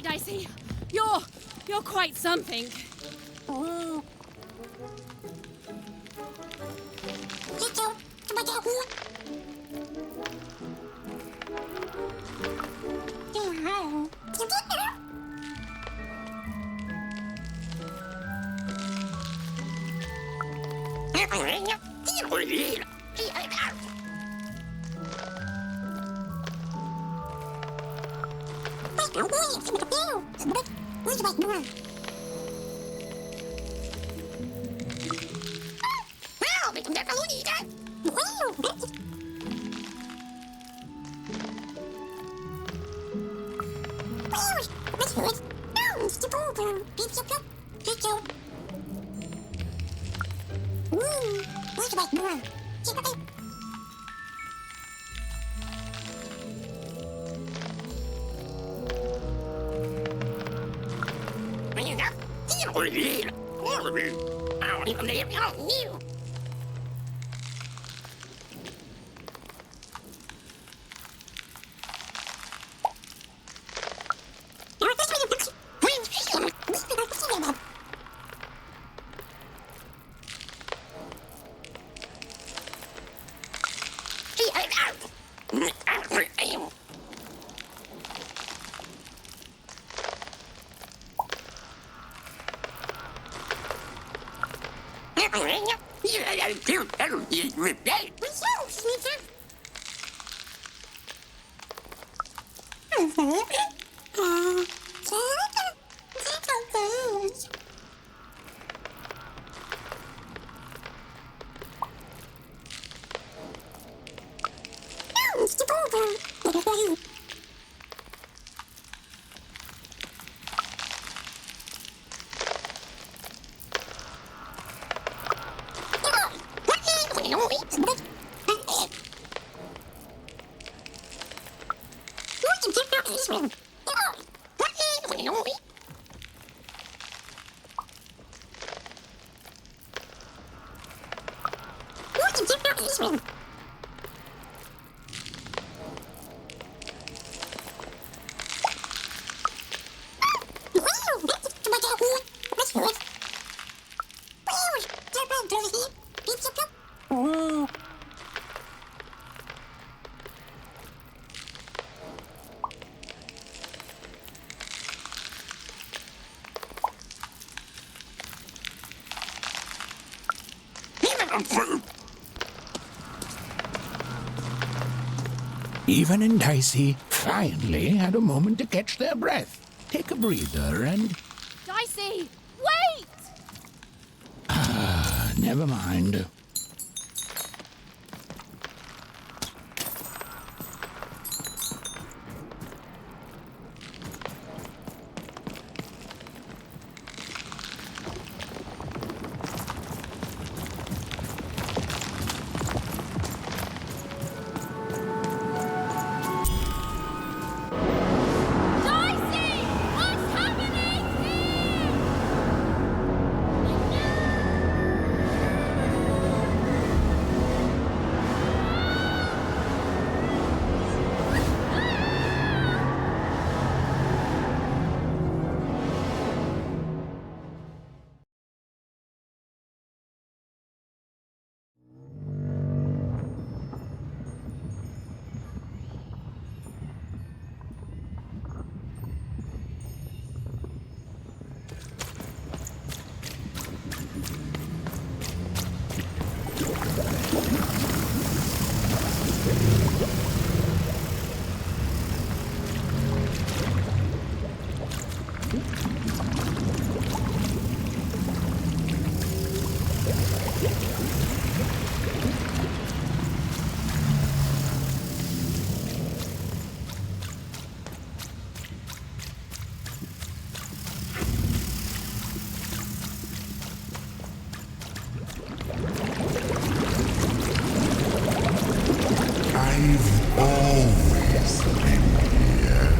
B: right, Dicey. You're quite something.
A: Even and Dicey finally had a moment to catch their breath, take a breather, and...
B: Dicey, wait!
A: Never mind.
Q: I've always been here.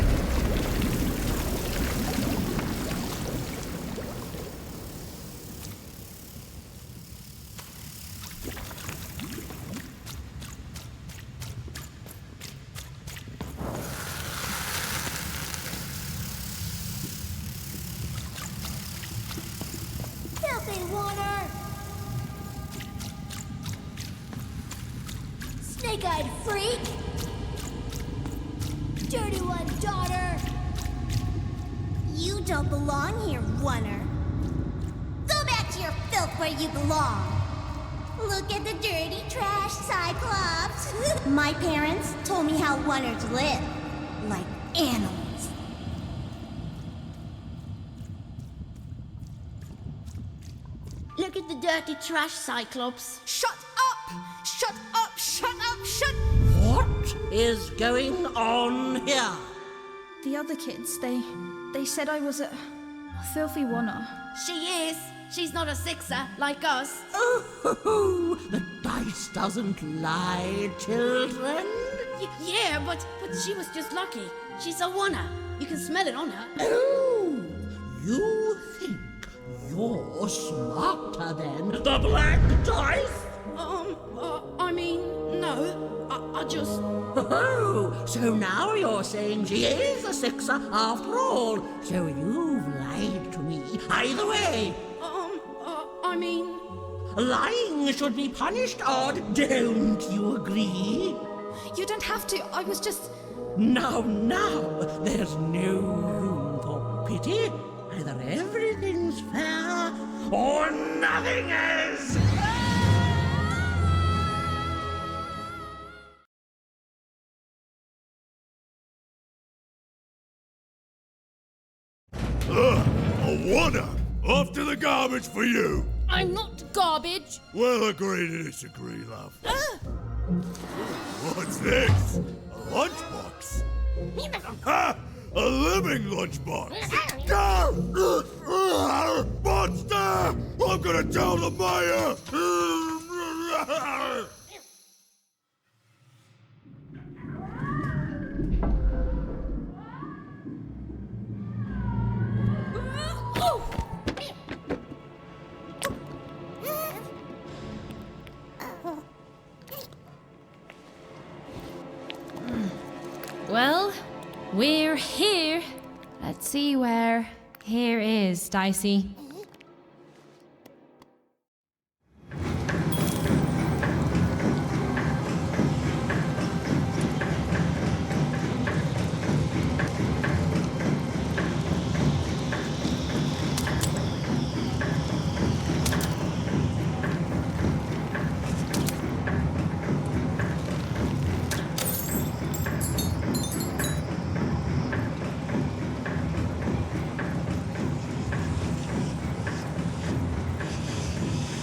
I: Filthy water! Snake-eyed freak! Dirty one, daughter! You don't belong here, Oner. Go back to your filth where you belong. Look at the dirty trash, Cyclops. My parents told me how Oners live. Like animals. Look at the dirty trash, Cyclops.
R: Shut up! Shut up! Shut up! Shut...
J: What is going on here?
E: The other kids, they said I was a filthy Oner.
R: She is. She's not a sixer like us.
J: Oh, the dice doesn't lie, children.
R: Yeah, but she was just lucky. She's a Oner. You can smell it on her.
J: Oh, you think you're smarter than the black dice?
R: I mean, no. I just...
J: Oh, so now you're saying she is a sixer after all. So you've lied to me. Either way.
R: I mean...
J: Lying should be punished odd. Don't you agree?
E: You don't have to. I was just...
J: Now, there's no room for pity. Either everything's fair or nothing is.
S: garbage for you.
B: I'm not garbage.
S: We'll agree to disagree, love. What's this? A lunchbox? Ha! A living lunchbox! Monster! I'm gonna tell the mayor!
B: Well, we're here. Let's see where here is, Dicey.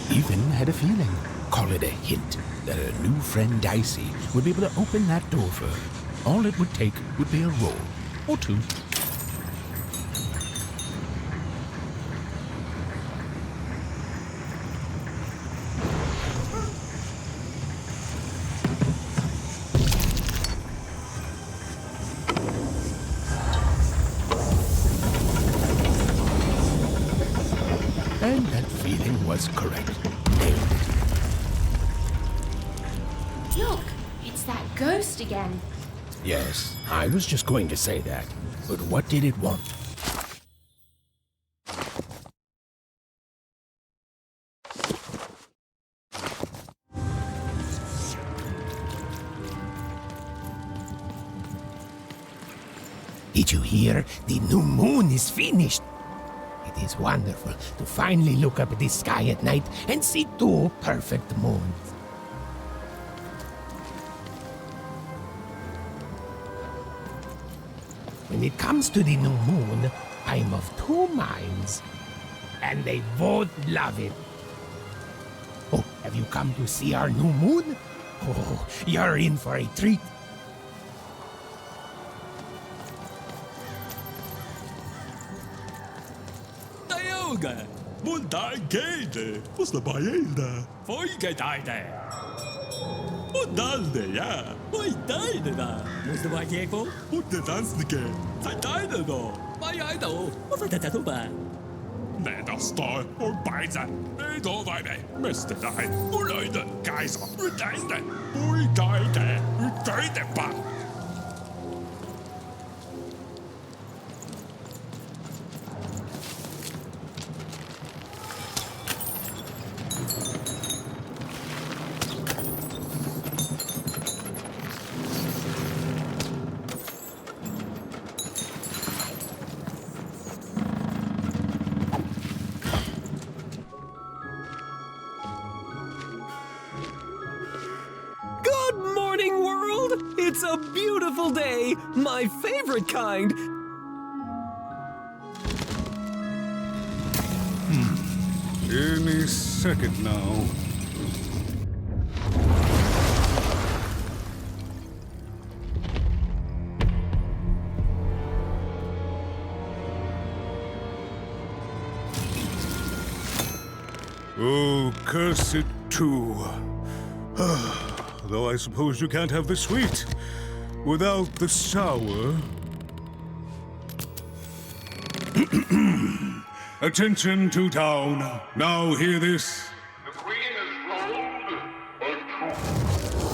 A: Even had a feeling, call it a hint, that her new friend Dicey would be able to open that door for her. All it would take would be a roll or two. And that feeling was correct. Nailed it.
B: Look, it's that ghost again.
A: Yes, I was just going to say that. But what did it want?
L: Did you hear? The new moon is finished. It is wonderful to finally look up at the sky at night and see two perfect moons. When it comes to the new moon, I'm of two minds, and they both love it. Oh, have you come to see our new moon? Oh, you're in for a treat.
T: Yoga, Mundagede, was the Baeda, Foigadide. Mundalde, Moidida, was the Bagego, put the Dansnike, Satidado, Bayado, was the Tatuba. Nedastar or Baiza, Nedovide, Mr. Die, Uloiden, Kaiser, Redainde, Uidaide, Udaidepa.
U: It's a beautiful day! My favorite kind!
O: Any second now. Oh, curse it too. Though I suppose you can't have the sweet without the sour. Attention to town. Now hear this.
Q: The Queen is rolled a two.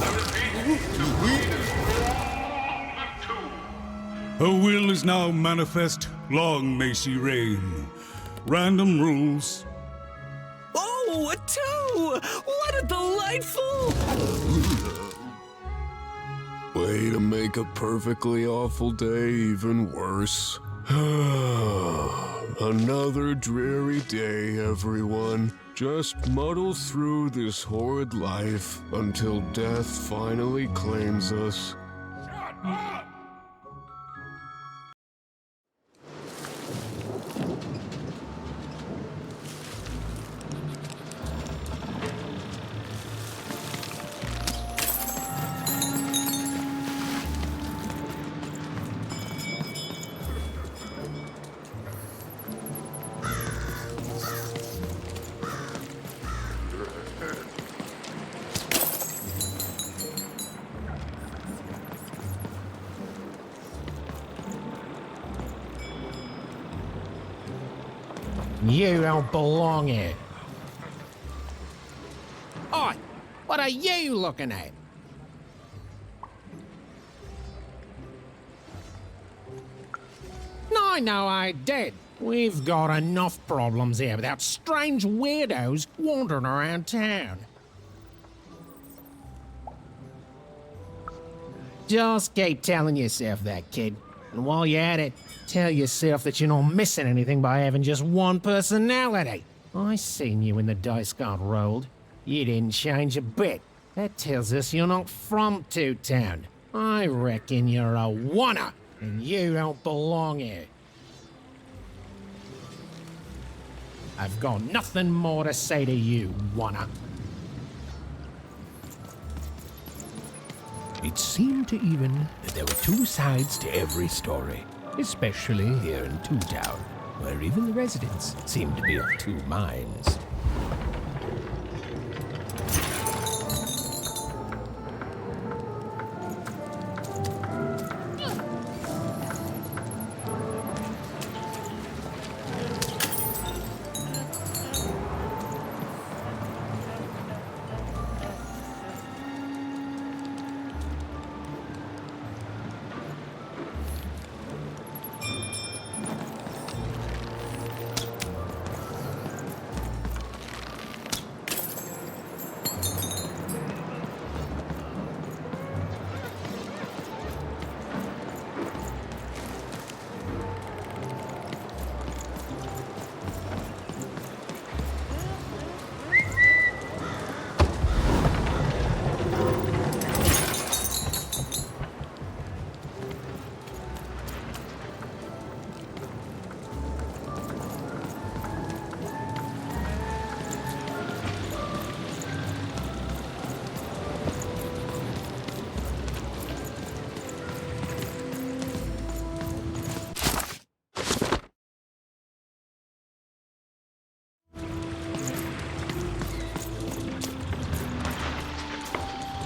Q: I repeat, the Queen is rolled a two.
O: Her will is now manifest. Long may she reign. Random rules.
U: Oh, a two! What a delightful...
F: Way to make a perfectly awful day even worse. Another dreary day, everyone. Just muddle through this horrid life until death finally claims us.
Q: Shut up!
A: You don't belong here. Oi! What are you looking at? No, I did. We've got enough problems here without strange weirdos wandering around town. Just keep telling yourself that, kid. And while you're at it, tell yourself that you're not missing anything by having just one personality. I seen you when the dice got rolled. You didn't change a bit. That tells us you're not from Two Town. I reckon you're a oner, and you don't belong here. I've got nothing more to say to you, oner. It seemed to even that there were two sides to every story, especially here in Two Town, where even the residents seemed to be of two minds.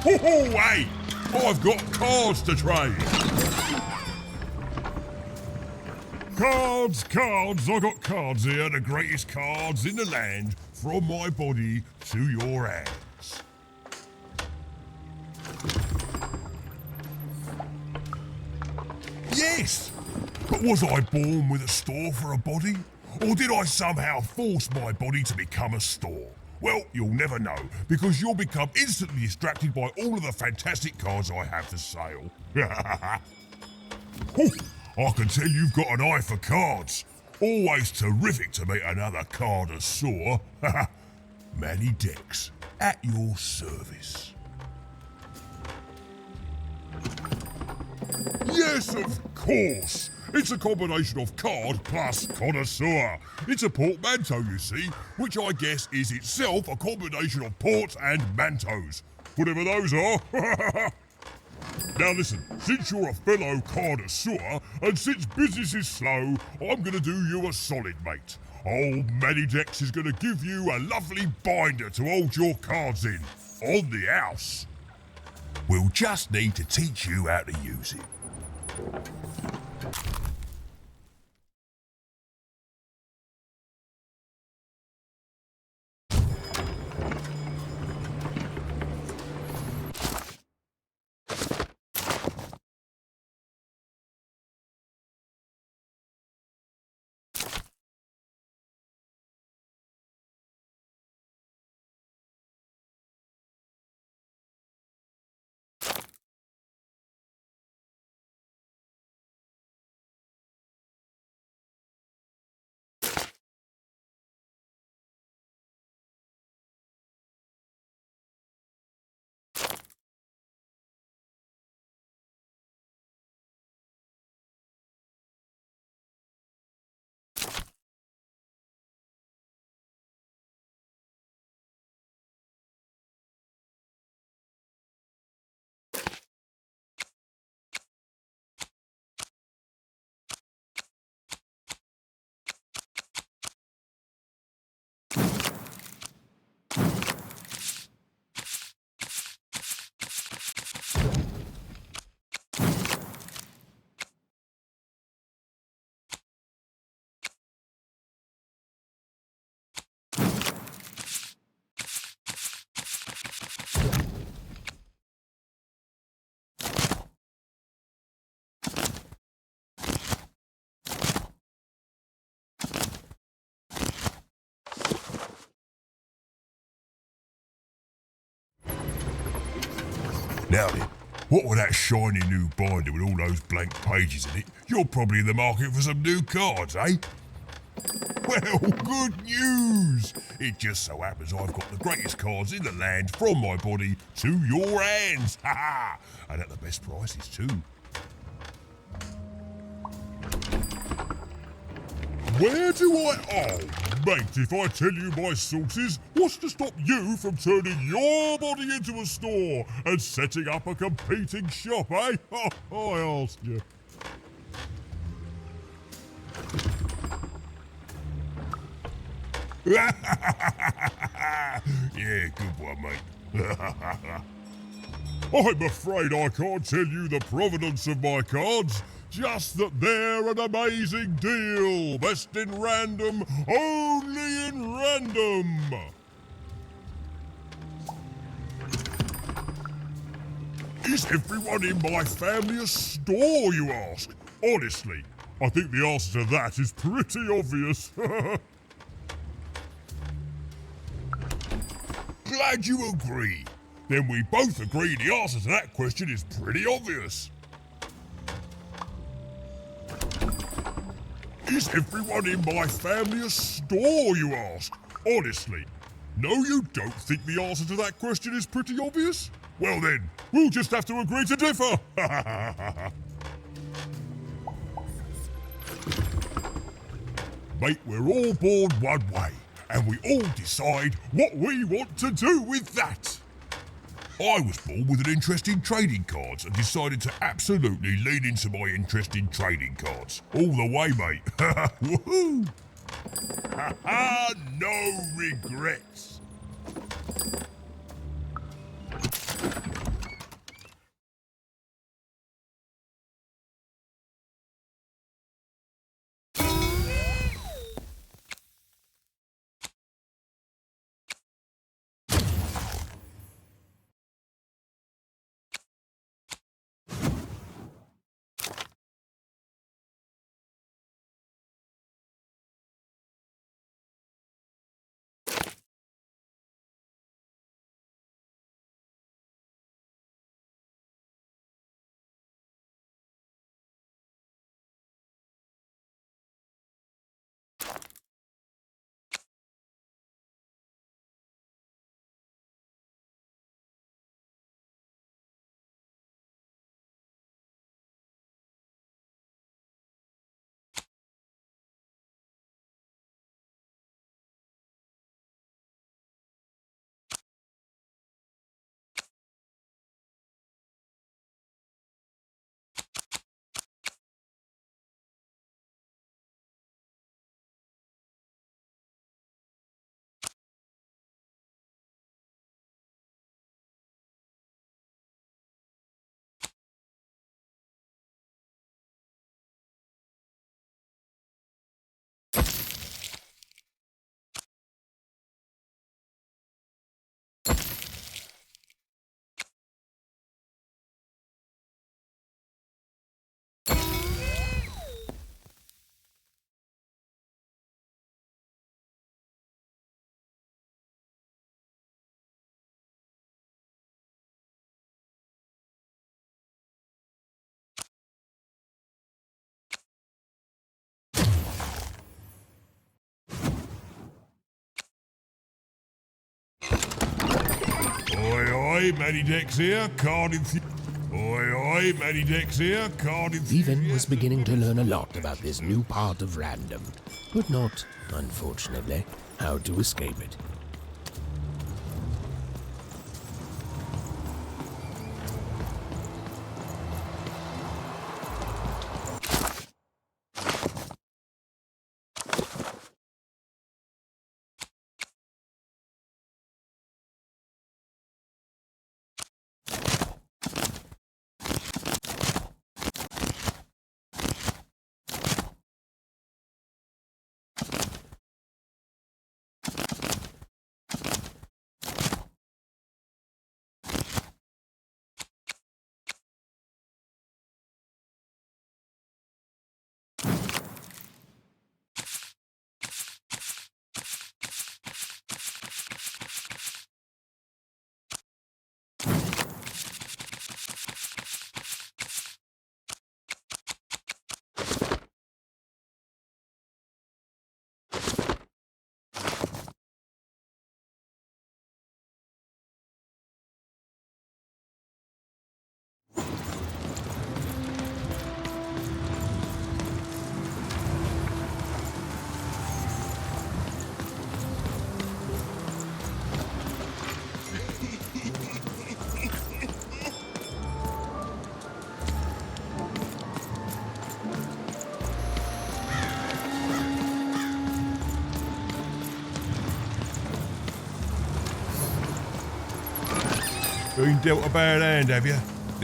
S: Ho-ho, hey! I've got cards to trade. Cards, I got cards here, the greatest cards in the land, from my body to your hands. Yes! But was I born with a store for a body? Or did I somehow force my body to become a store? Well, you'll never know, because you'll become instantly distracted by all of the fantastic cards I have for sale. Ooh, I can tell you've got an eye for cards. Always terrific to meet another connoisseur. Manny Dex, at your service. Yes, of course. It's a combination of card plus connoisseur. It's a portmanteau, you see, which I guess is itself a combination of ports and mantos. Whatever those are. Now listen, since you're a fellow connoisseur, and since business is slow, I'm gonna do you a solid, mate. Old Manny Dex is gonna give you a lovely binder to hold your cards in, on the house. We'll just need to teach you how to use it. Now then, what with that shiny new binder with all those blank pages in it, you're probably in the market for some new cards, eh? Well, good news! It just so happens I've got the greatest cards in the land from my body to your hands, ha ha! And at the best prices too. Where do I... Oh, mate, if I tell you my sources, what's to stop you from turning your body into a store and setting up a competing shop, eh? Oh, I ask you. Yeah, good one, mate. I'm afraid I can't tell you the provenance of my cards, just that they're an amazing deal. Best in random, only in random. Is everyone in my family a store, you ask? Honestly, I think the answer to that is pretty obvious. Glad you agree. Then we both agree the answer to that question is pretty obvious. Is everyone in my family a store, you ask? Honestly, no, you don't think the answer to that question is pretty obvious? Well then, we'll just have to agree to differ. Mate, we're all born one way, and we all decide what we want to do with that. I was born with an interest in trading cards and decided to absolutely lean into my interest in trading cards. All the way, mate. Woohoo! Ha-ha, no regrets. Oi, oi, Matty Dex here, card Oi, oi, Matty Dex here, card
A: Even was beginning to learn a lot about this new part of random, but not, unfortunately, how to escape it.
S: Been dealt a bad hand, have you?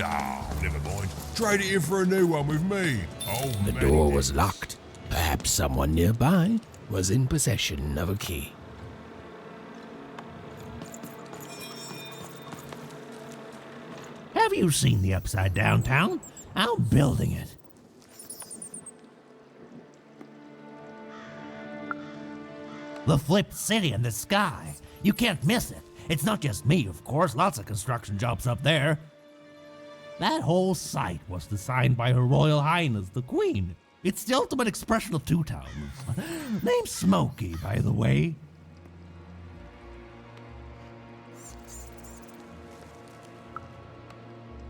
S: Ah, never mind. Trade it in for a new one with me. Oh,
A: The door was locked. Perhaps someone nearby was in possession of a key.
M: Have you seen the Upside Down Town? I'm building it. The flipped city in the sky. You can't miss it. It's not just me, of course. Lots of construction jobs up there. That whole site was designed by Her Royal Highness, the Queen. It's the ultimate expression of two towns. Name's Smokey, by the way.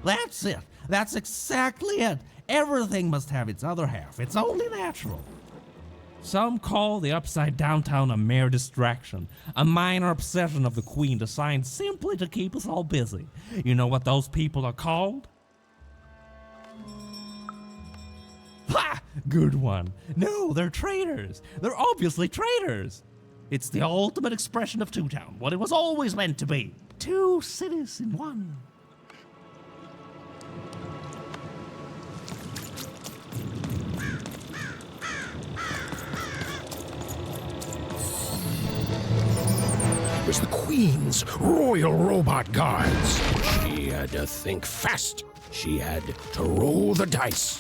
M: That's it. That's exactly it. Everything must have its other half. It's only natural. Some call the Upside Down Town a mere distraction, a minor obsession of the Queen designed simply to keep us all busy. You know what those people are called? Ha! Good one. No, they're traitors. They're obviously traitors. It's the ultimate expression of Two Town, what it was always meant to be. Two cities in one.
A: It was the Queen's Royal Robot Guards. She had to think fast. She had to roll the dice.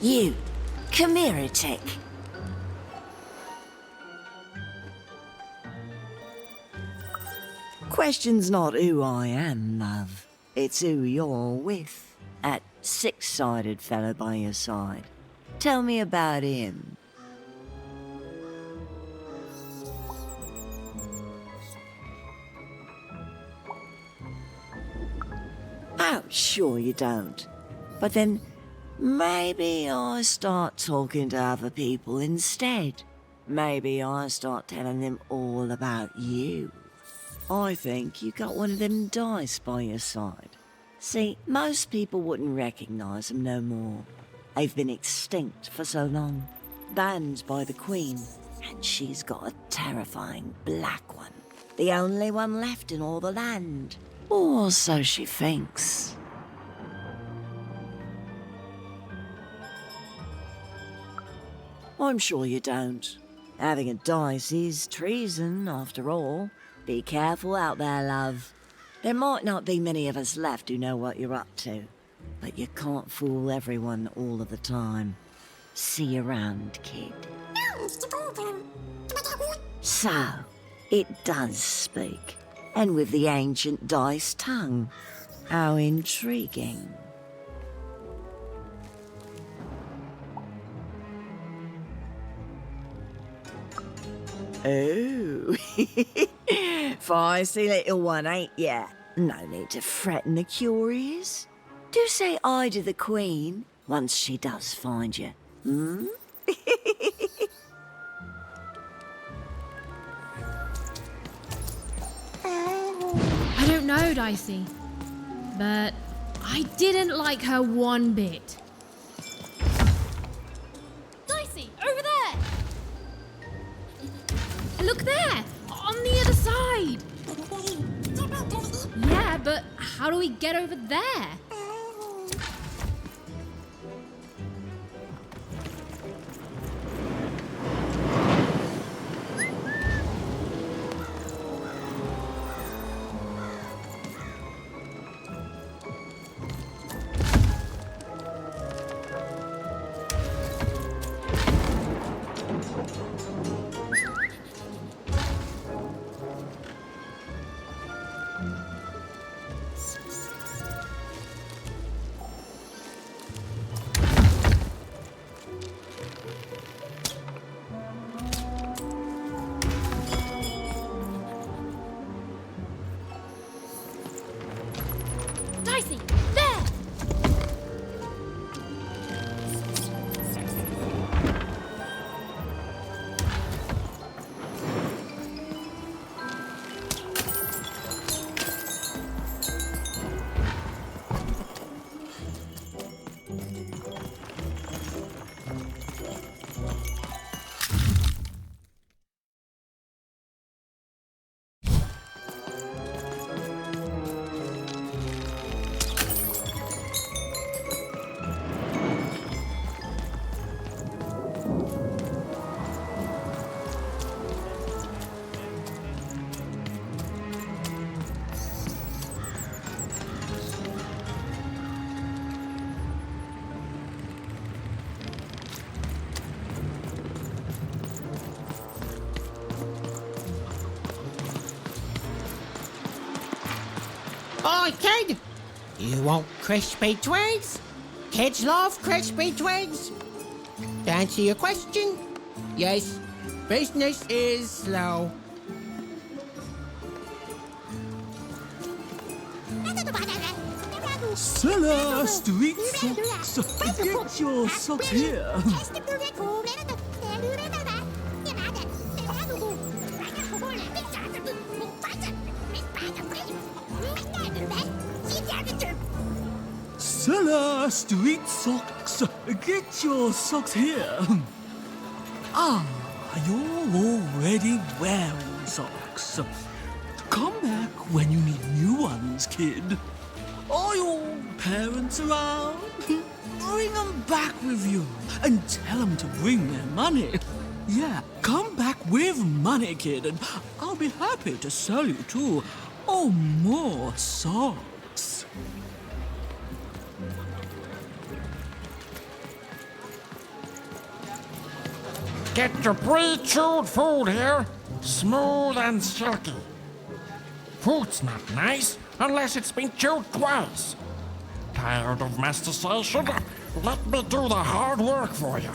P: You, come here a tick. Question's not who I am, love. It's who you're with. That six-sided fellow by your side. Tell me about him. Oh, sure you don't. But then maybe I start talking to other people instead. Maybe I start telling them all about you. I think you got one of them dice by your side. See, most people wouldn't recognize them no more. They've been extinct for so long. Banned by the Queen, and she's got a terrifying black one. The only one left in all the land. Or so she thinks. I'm sure you don't. Having a dice is treason, after all. Be careful out there, love. There might not be many of us left who know what you're up to, but you can't fool everyone all of the time. See you around, kid. So, it does speak, and with the ancient dice tongue. How intriguing. Oh, feisty little one, ain't ya? No need to threaten the curious. Do say aye to the Queen once she does find you, hmm?
B: I don't know, Dicey, but I didn't like her one bit. Dicey, over there! Look there! On the other side! Yeah, but how do we get over there? Dicey, there!
M: Oi, kid! You want crispy twigs? Kids love crispy twigs. To answer your question, yes, business is slow.
U: Seller, street socks. Get your socks here. Seller, street socks. Get your socks here. Ah, you're already wearing socks. Come back when you need new ones, kid. Are your parents around? Bring them back with you and tell them to bring their money. Yeah, come back with money, kid, and I'll be happy to sell you 2 or more socks.
G: Get your pre-chewed food here, smooth and silky. Food's not nice unless it's been chewed twice. Tired of mastication? Let me do the hard work for you.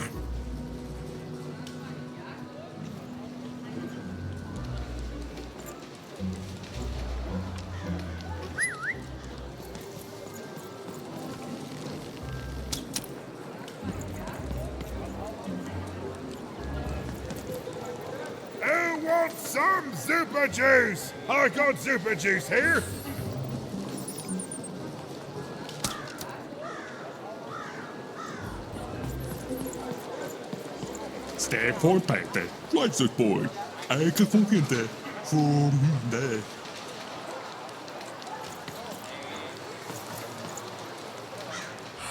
S: Who wants some super juice? I got super juice here.
T: Steg for pekte, Leipzig-boy. Eigen fungerende. Fungerende.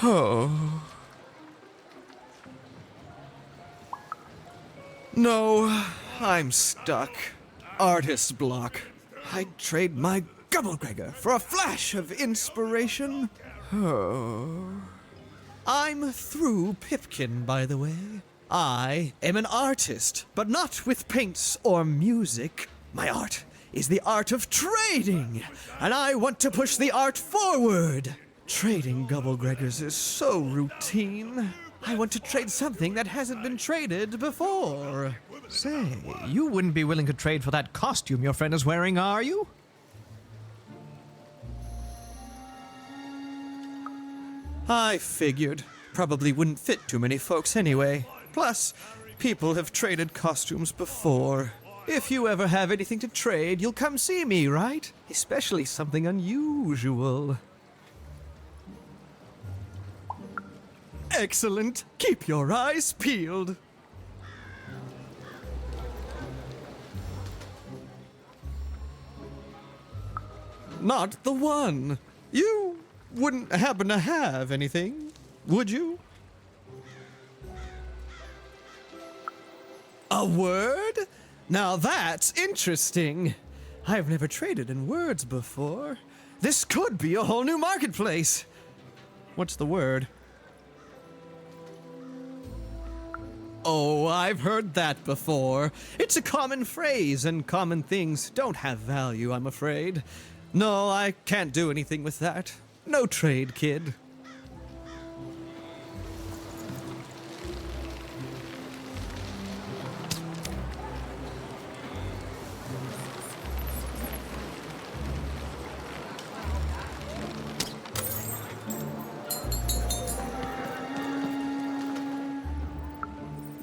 V: Oh. No, I'm stuck. Artist block. I'd trade my Gubblegregor for a flash of inspiration. Oh. I'm through Pipkin, by the way. I am an artist, but not with paints or music. My art is the art of trading, and I want to push the art forward. Trading Gubblegregors is so routine. I want to trade something that hasn't been traded before.
W: Say, you wouldn't be willing to trade for that costume your friend is wearing, are you?
V: I figured. Probably wouldn't fit too many folks anyway. Plus, people have traded costumes before. If you ever have anything to trade, you'll come see me, right? Especially something unusual. Excellent. Keep your eyes peeled. Not the one. You wouldn't happen to have anything, would you? A word? Now that's interesting. I've never traded in words before. This could be a whole new marketplace. What's the word? Oh, I've heard that before. It's a common phrase, and common things don't have value, I'm afraid. No, I can't do anything with that. No trade, kid.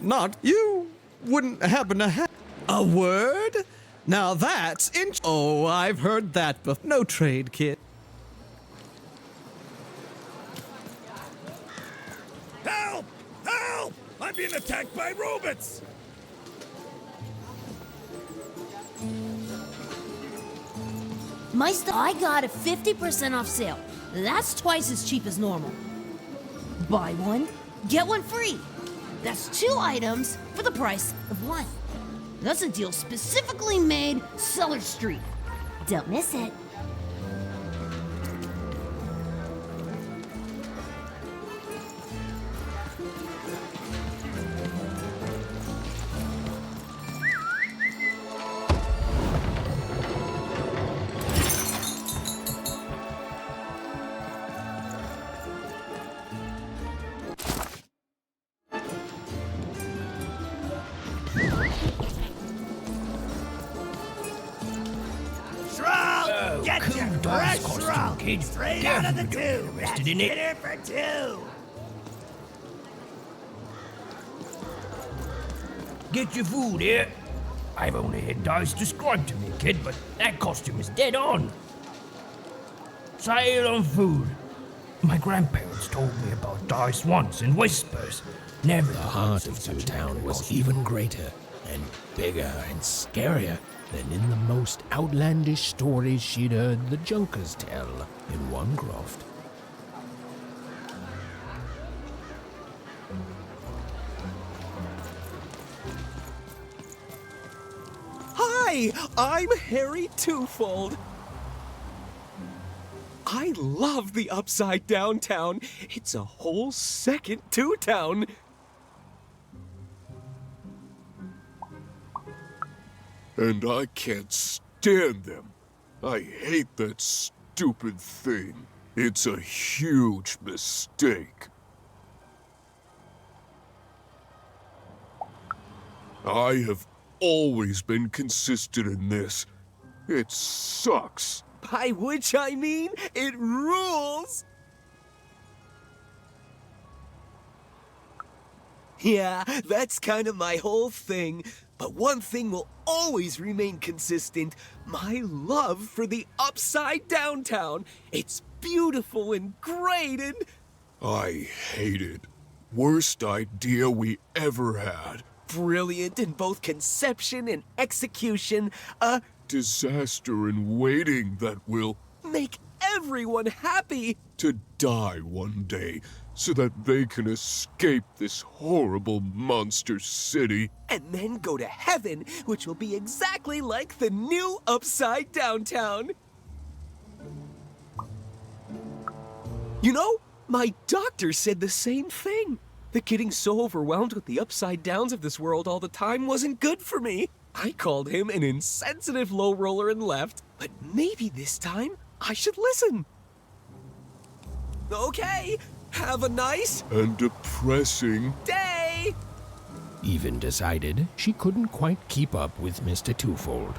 V: Not you wouldn't happen to have a word? Now that's oh, I've heard that before. No trade, kid.
S: Help! Help! I'm being attacked by robots!
B: Meister, I got a 50% off sale. That's twice as cheap as normal. Buy one, get one free. That's 2 items for the price of 1. That's a deal specifically made Cellar Street. Don't miss it.
M: Get your fresh costume, kid. Straight out of the tube. That's dinner for 2. Get your food here. I've only had dice described to me, kid, but that costume is dead on. Sail on food. My grandparents told me about dice once in whispers. Never.
A: The heart of the town was even greater and bigger and scarier than in the most outlandish stories she'd heard the Junkers tell in one croft.
V: Hi, I'm Harry Twofold. I love the Upside Down Town. It's a whole second Two Town.
F: And I can't stand them. I hate that stupid thing. It's a huge mistake. I have always been consistent in this. It sucks.
C: By which I mean, it rules! Yeah, that's kind of my whole thing. But one thing will always remain consistent. My love for the Upside Downtown. It's beautiful and great and...
F: I hate it. Worst idea we ever had.
C: Brilliant in both conception and execution. A
F: disaster in waiting that will
C: make everyone happy.
F: To die one day so that they can escape this horrible monster city.
C: And then go to heaven, which will be exactly like the new Upside Downtown. You know, my doctor said the same thing. That getting so overwhelmed with the upside downs of this world all the time wasn't good for me. I called him an insensitive low roller and left, but maybe this time I should listen. Okay, have a nice
F: and depressing
C: day.
A: Even decided she couldn't quite keep up with Mr. Twofold.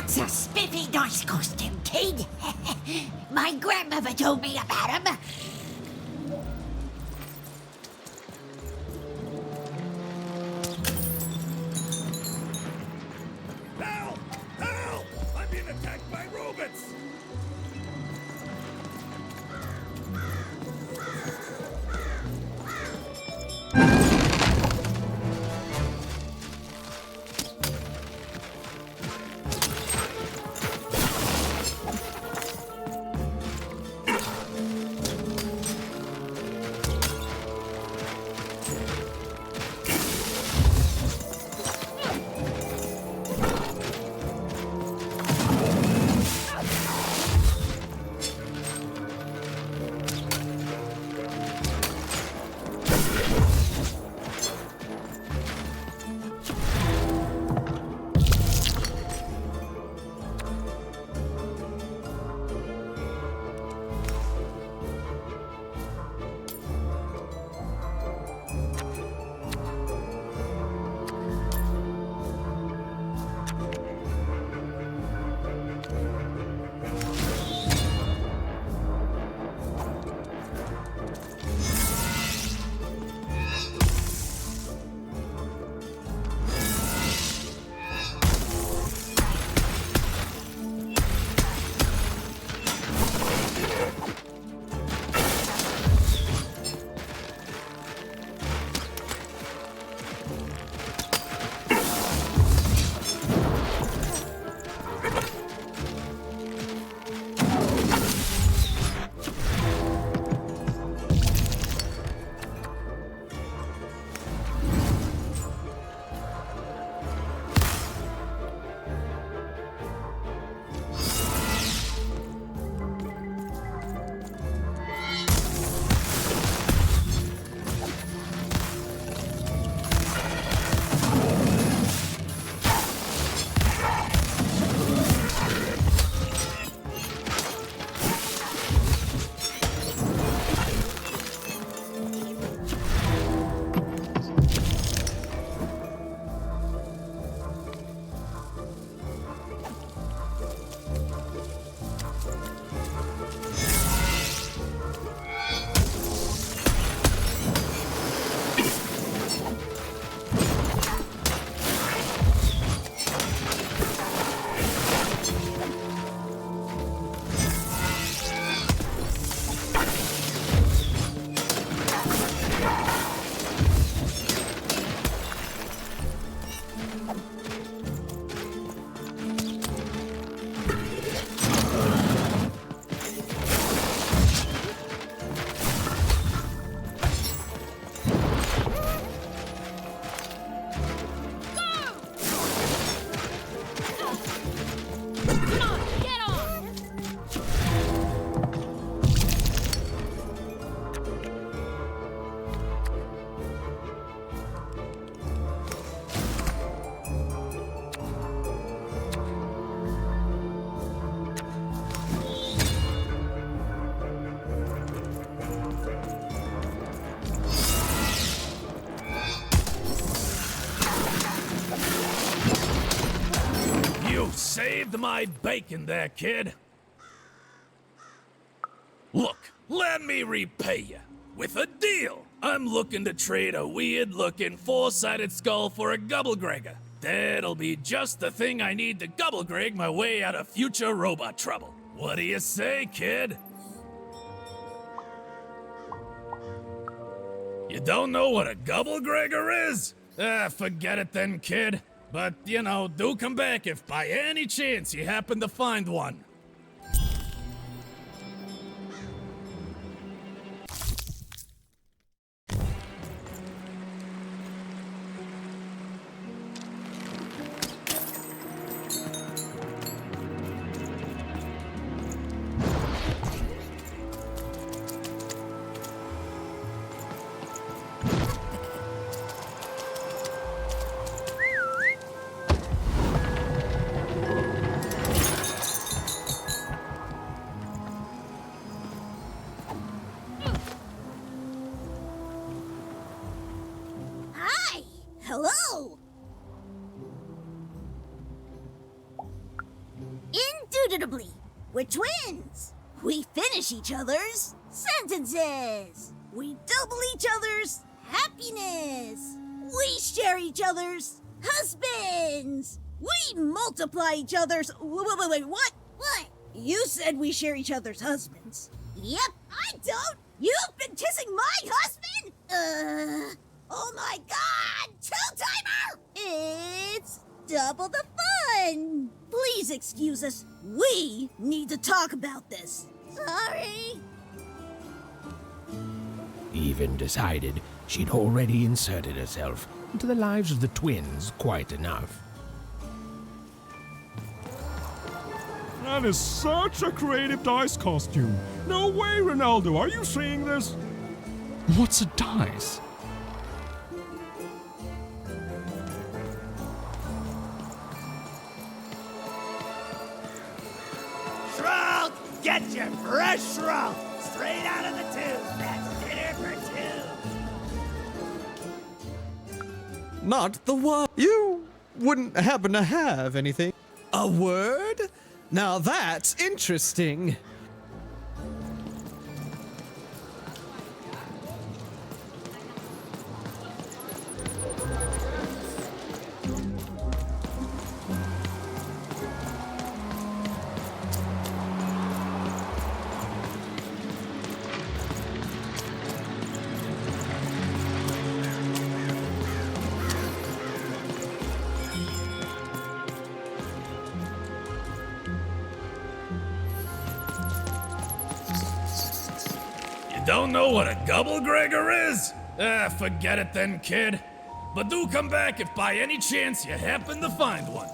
I: That's a spiffy nice costume, kid. My grandmother told me about him.
Q: Help! Help! I'm being attacked by robots!
D: saved my bacon there, kid. Look, let me repay you with a deal. I'm looking to trade a weird-looking four-sided skull for a gobblegregger. That'll be just the thing I need to gobblegreg my way out of future robot trouble. What do you say, kid? You don't know what a gobblegregger is? Forget it then, kid. But, you know, do come back if by any chance you happen to find one.
I: Hi! Hello! Indubitably, we're twins. We finish each other's sentences. We double each other's happiness. We share each other's husbands. We multiply each other's... Wait, what? What? You said we share each other's husbands. Yep, I don't. You've been kissing my husband? Oh my god! Two-timer! It's double the fun! Please excuse us. We need to talk about this. Sorry.
A: Even decided she'd already inserted herself into the lives of the twins quite enough.
H: That is such a creative dice costume. No way, Ronaldo. Are you seeing this?
K: What's a dice?
X: Shroud! Get your fresh shroud! Straight out of the tube! That's dinner for two!
V: Not the one. You wouldn't happen to have anything. A word? Now that's interesting.
D: Don't know what a gobblegregger is? Forget it then, kid. But do come back if by any chance you happen to find one.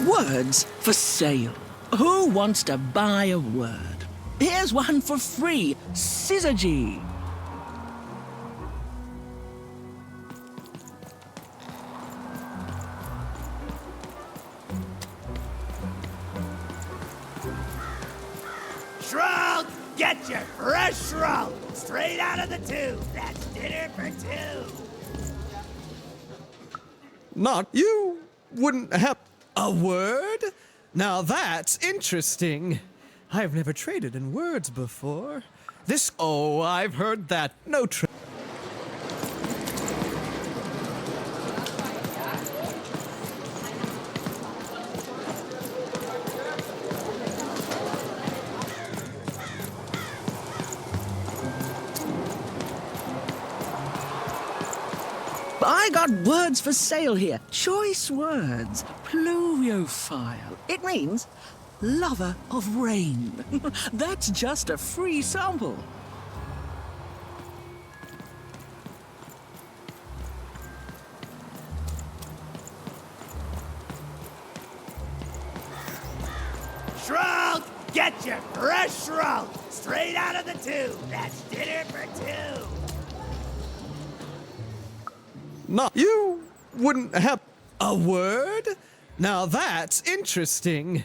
N: Words for sale. Who wants to buy a word? Here's one for free. Syzygy.
X: Shroud! Get your fresh shroud! Straight out of the tube! That's dinner for two!
V: Not you wouldn't have a word? Now that's interesting. I've never traded in words before. Oh, I've heard that. No trade.
N: I got words for sale here. Choice words. Pluviophile. It means lover of rain. That's just a free sample.
X: Shroud! get your fresh roll straight out of the tube. That's dinner for two.
V: No, you wouldn't have a word? Now that's interesting.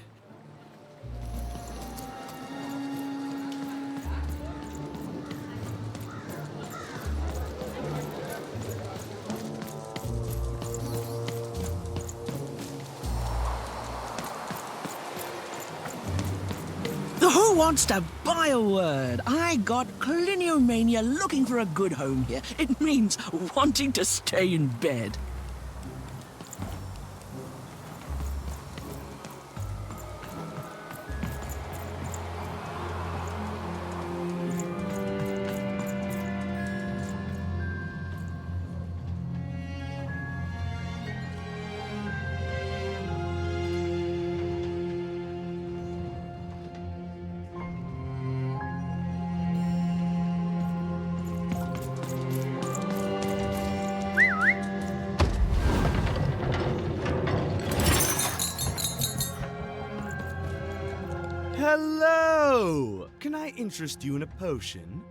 N: Who wants to buy a word? I got cliniomania looking for a good home here. It means wanting to stay in bed.
E: Hello! Can I interest you in a potion?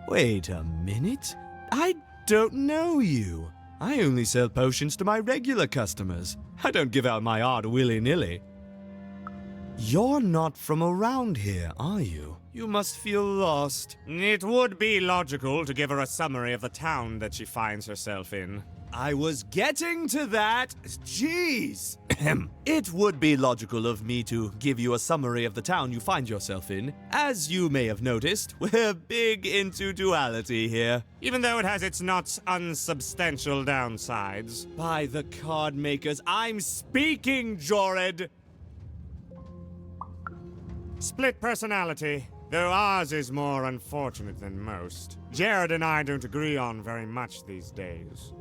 E: Wait a minute. I don't know you. I only sell potions to my regular customers. I don't give out my art willy-nilly. You're not from around here, are you? You must feel lost. It would be logical to give her a summary of the town that she finds herself in. I was getting to that. Jeez. It would be logical of me to give you a summary of the town you find yourself in. As you may have noticed, we're big into duality here. Even though it has its not unsubstantial downsides. By the card makers, I'm speaking, Jorid! Split personality. Though ours is more unfortunate than most. Jared and I don't agree on very much these days.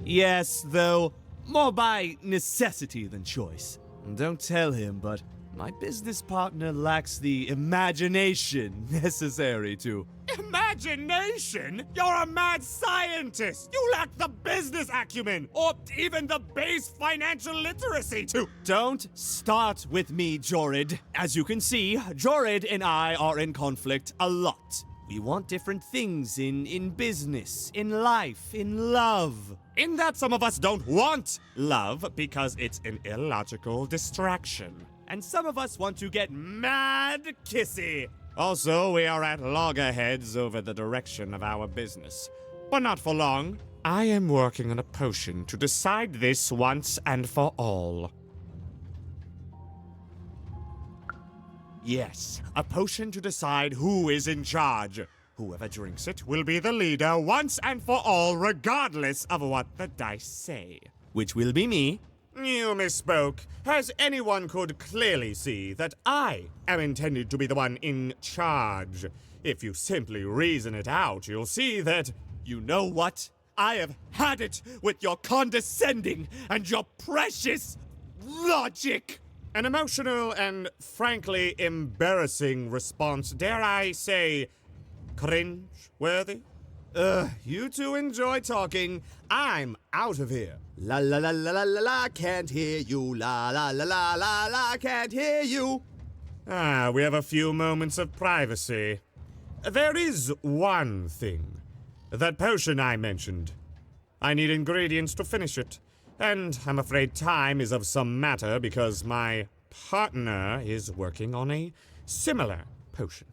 E: Yes, though, more by necessity than choice. Don't tell him, but my business partner lacks the imagination necessary to... Imagination? You're a mad scientist! You lack the business acumen, or even the base financial literacy to... Don't start with me, Jorid. As you can see, Jorid and I are in conflict a lot. We want different things in business, in life, in love. In that some of us don't want love because it's an illogical distraction. And some of us want to get mad kissy. Also, we are at loggerheads over the direction of our business. But not for long. I am working on a potion to decide this once and for all. Yes, a potion to decide who is in charge. Whoever drinks it will be the leader once and for all, regardless of what the dice say. Which will be me. You misspoke, as anyone could clearly see that I am intended to be the one in charge. If you simply reason it out, you'll see that, you know what? I have had it with your condescending and your precious logic. An emotional and frankly embarrassing response, dare I say, cringe-worthy? You two enjoy talking. I'm out of here. La la la la la la la, can't hear you. La la la la la la, can't hear you. Ah, we have a few moments of privacy. There is one thing. That potion I mentioned. I need ingredients to finish it. And I'm afraid time is of some matter because my partner is working on a similar potion.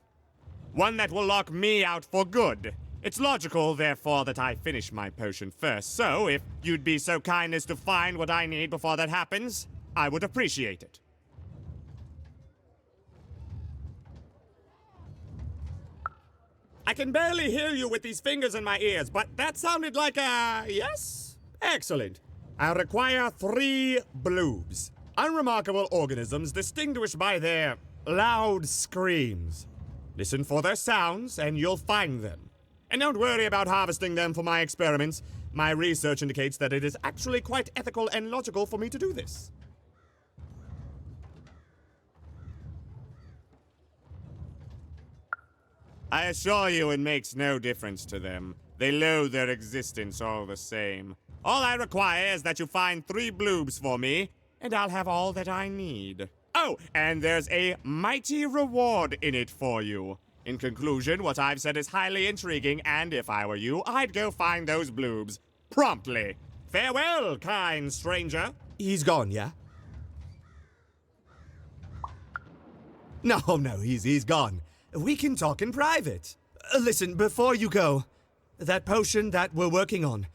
E: One that will lock me out for good. It's logical, therefore, that I finish my potion first. So, if you'd be so kind as to find what I need before that happens, I would appreciate it. I can barely hear you with these fingers in my ears, but that sounded like a yes? Excellent. I require 3 bloobs. Unremarkable organisms distinguished by their loud screams. Listen for their sounds, and you'll find them. And don't worry about harvesting them for my experiments. My research indicates that it is actually quite ethical and logical for me to do this. I assure you it makes no difference to them. They loathe their existence all the same. All I require is that you find 3 bloobs for me, and I'll have all that I need. Oh, and there's a mighty reward in it for you. In conclusion, what I've said is highly intriguing, and if I were you, I'd go find those bloobs. Promptly. Farewell, kind stranger.
V: He's gone, yeah? No, he's gone. We can talk in private. Listen, before you go, that potion that we're working on,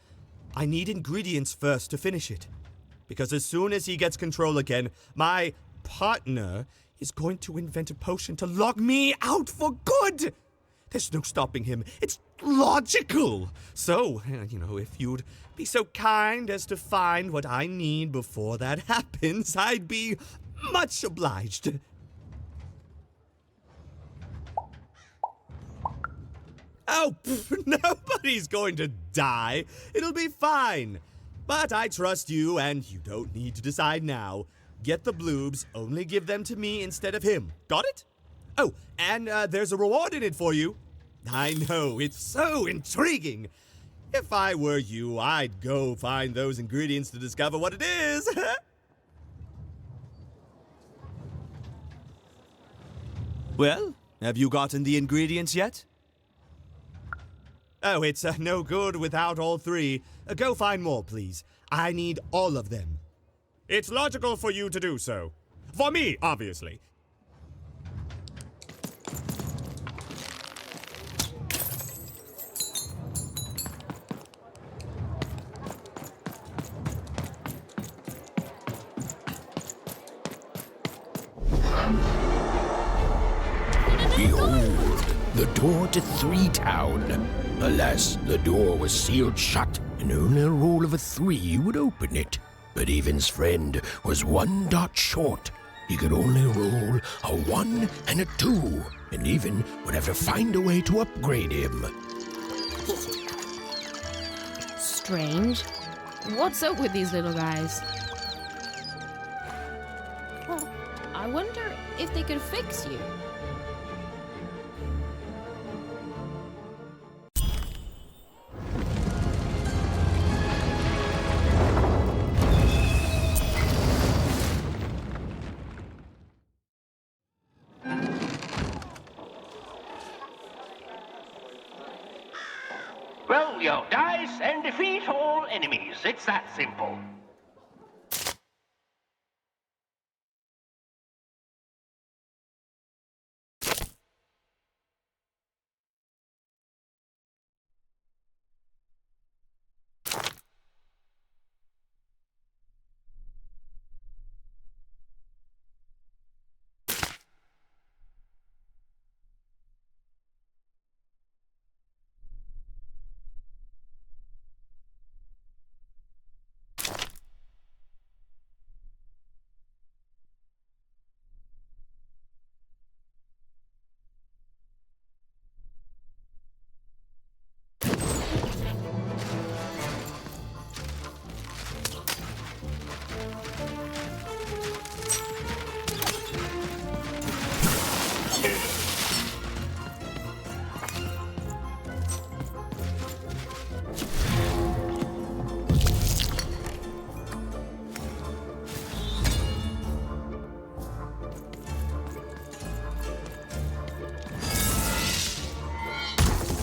V: I need ingredients first to finish it. Because as soon as he gets control again, my partner is going to invent a potion to lock me out for good. There's no stopping him. It's logical. So, if you'd be so kind as to find what I need before that happens, I'd be much obliged. Oh, nobody's going to die. It'll be fine. But I trust you, and you don't need to decide now. Get the bloobs, only give them to me instead of him. Got it? Oh, and there's a reward in it for you. I know, it's so intriguing. If I were you, I'd go find those ingredients to discover what it is. Well, have you gotten the ingredients yet? Oh, it's no good without all 3. Go find more, please. I need all of them.
E: It's logical for you to do so. For me, obviously.
A: Behold, the door to 3 Town. Alas, the door was sealed shut, and only a roll of a 3 would open it. But Evan's friend was 1 dot short. He could only roll a 1 and a 2, and Evan would have to find a way to upgrade him.
J: Strange. What's up with these little guys? Well, I wonder if they could fix you.
L: Roll your dice and defeat all enemies. It's that simple.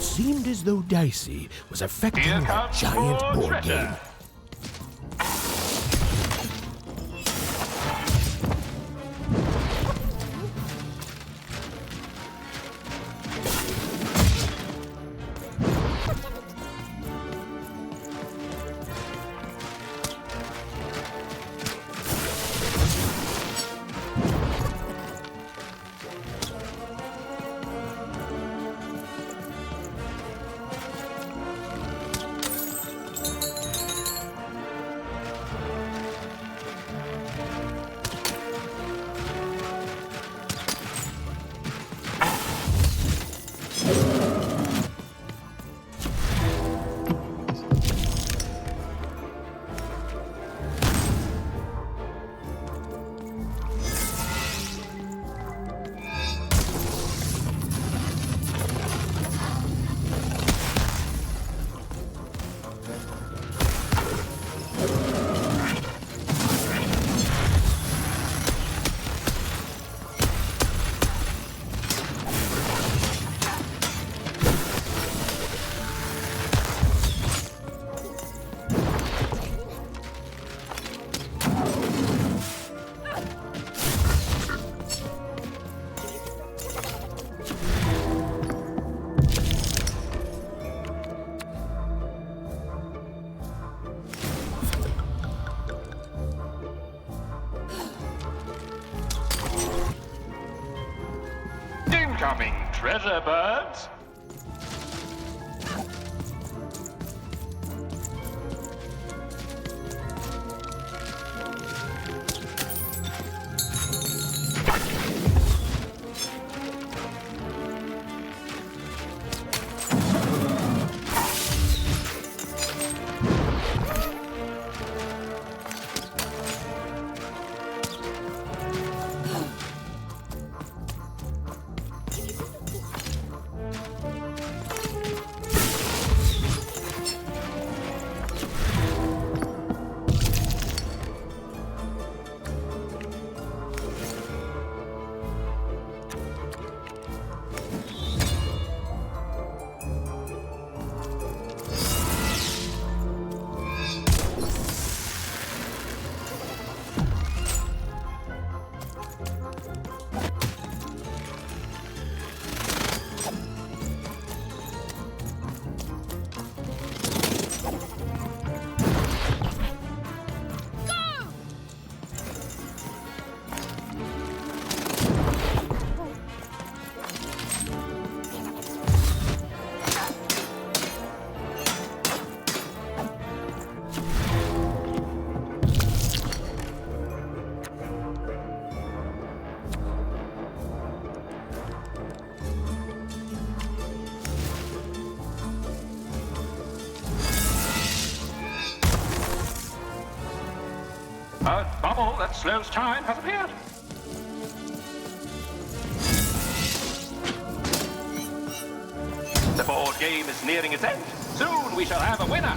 A: Seemed as though Dicey was affecting a giant board game.
L: Incoming treasure birds. A bubble that slows time has appeared. The board game is nearing its end. Soon we shall have a winner.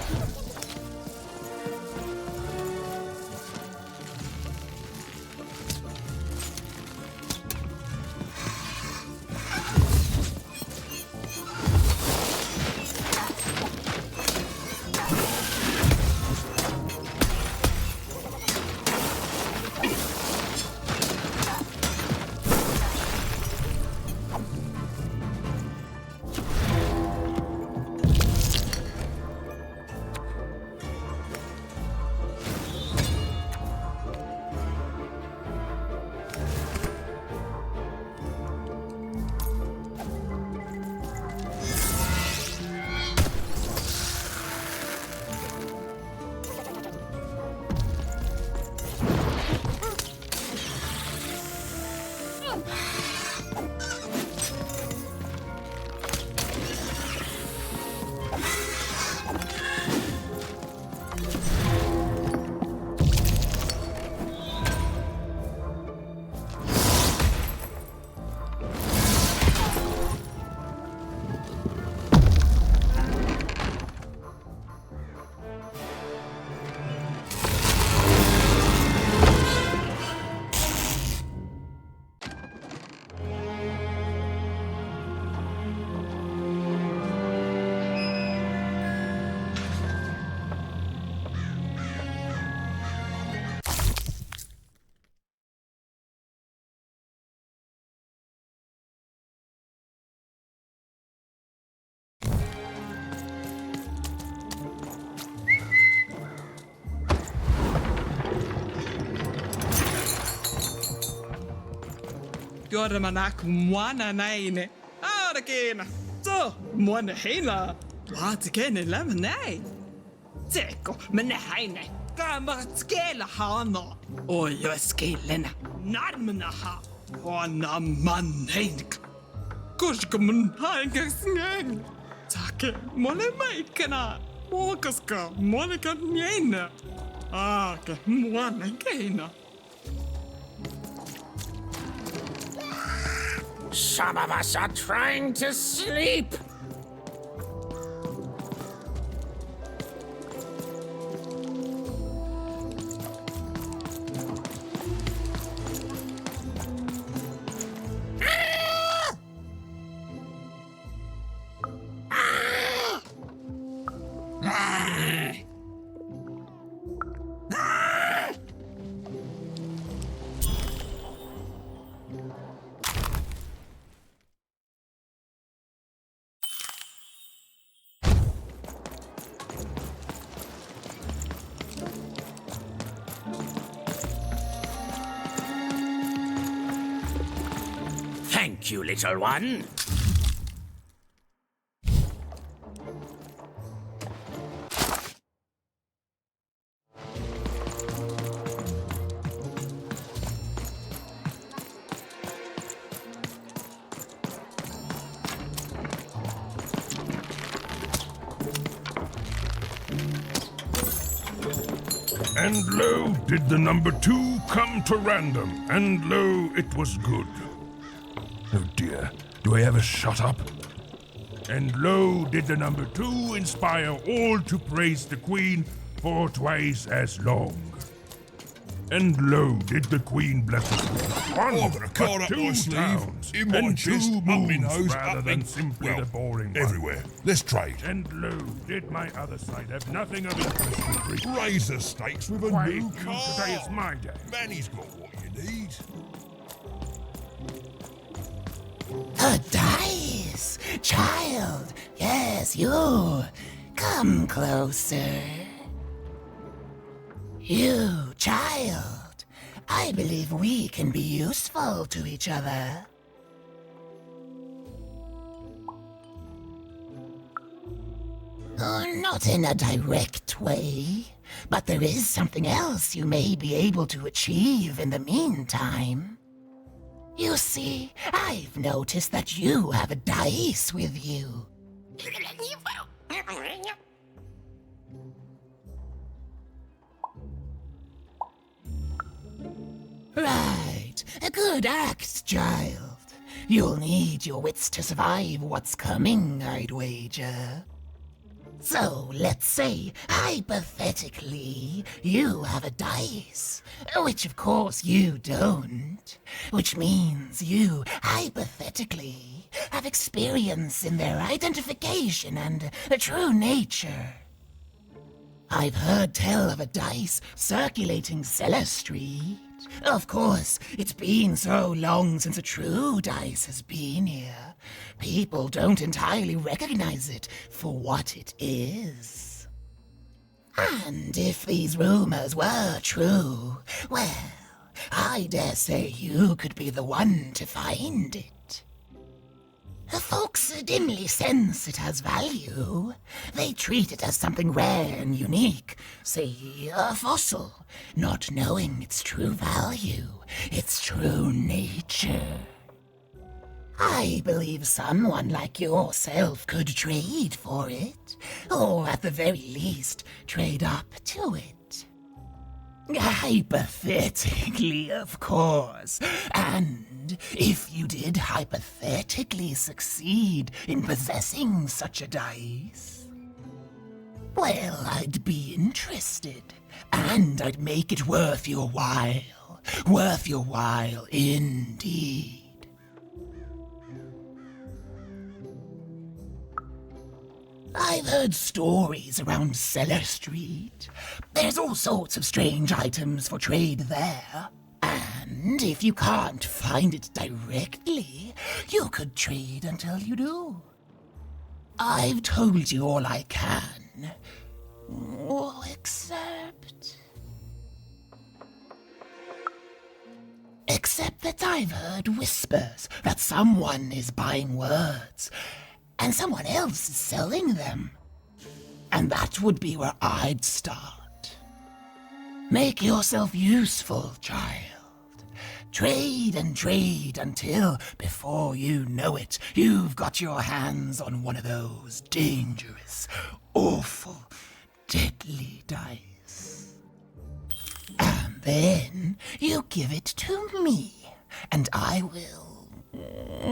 O: Gjorde man mwana naine. Aarkina. Så, mwana heina. Wat kenne lemnei. Teko, men heine. Gammal skela hana. Oj, jag skillena. Narmna ha. Hana man heink. Kushkumun hainka snäng. Take, mwana maikana. Mokaska, mwana kanjena. Ake, mwana keina.
G: Some of us are trying to sleep.
A: Thank
D: thank you, little one.
S: And lo, did the number 2 come to random, and lo, it was good. Oh dear, do I ever shut up? And lo, did the number 2 inspire all to praise the Queen for twice as long. And lo, did the Queen bless us with one, I've got a card up my sleeve, towns, in my and chest, 2 up my moons, nose, rather up than me- simply well, the boring one. everywhere. Let's trade. And lo, did my other side have nothing of interest to bring? Raise the stakes with a Why, new card. today is my day.
F: Manny's got what you need.
A: A dice! Child! Yes, you! Come closer. You, child! I believe we can be useful to each other. Not in a direct way, but there is something else you may be able to achieve in the meantime. You see, I've noticed that you have a dice with you. Right, a good act, child. You'll need your wits to survive what's coming, I'd wager. So, let's say, hypothetically, you have a dice, which of course you don't, which means you, hypothetically, have experience in their identification and true nature. I've heard tell of a dice circulating Cellar Street. Of course, it's been so long since a true dice has been here. People don't entirely recognize it for what it is. And if these rumors were true, well, I dare say you could be the one to find it. Folks dimly sense it has value. They treat it as something rare and unique, say a fossil, not knowing its true value, its true nature. I believe someone like yourself could trade for it, or at the very least, trade up to it. Hypothetically, of course. And if you did hypothetically succeed in possessing such a dice, well, I'd be interested, and I'd make it worth your while. Worth your while indeed. I've heard stories around Cellar Street. There's all sorts of strange items for trade there. And if you can't find it directly, you could trade until you do. I've told you all I can. Except that I've heard whispers that someone is buying words, and someone else is selling them. And that would be where I'd start. Make yourself useful, child. Trade and trade until, before you know it, you've got your hands on one of those dangerous, awful, deadly dice. And then you give it to me, and I will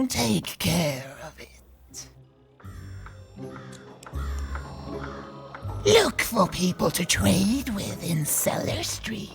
A: take care of it. Look for people to trade with in Cellar Street.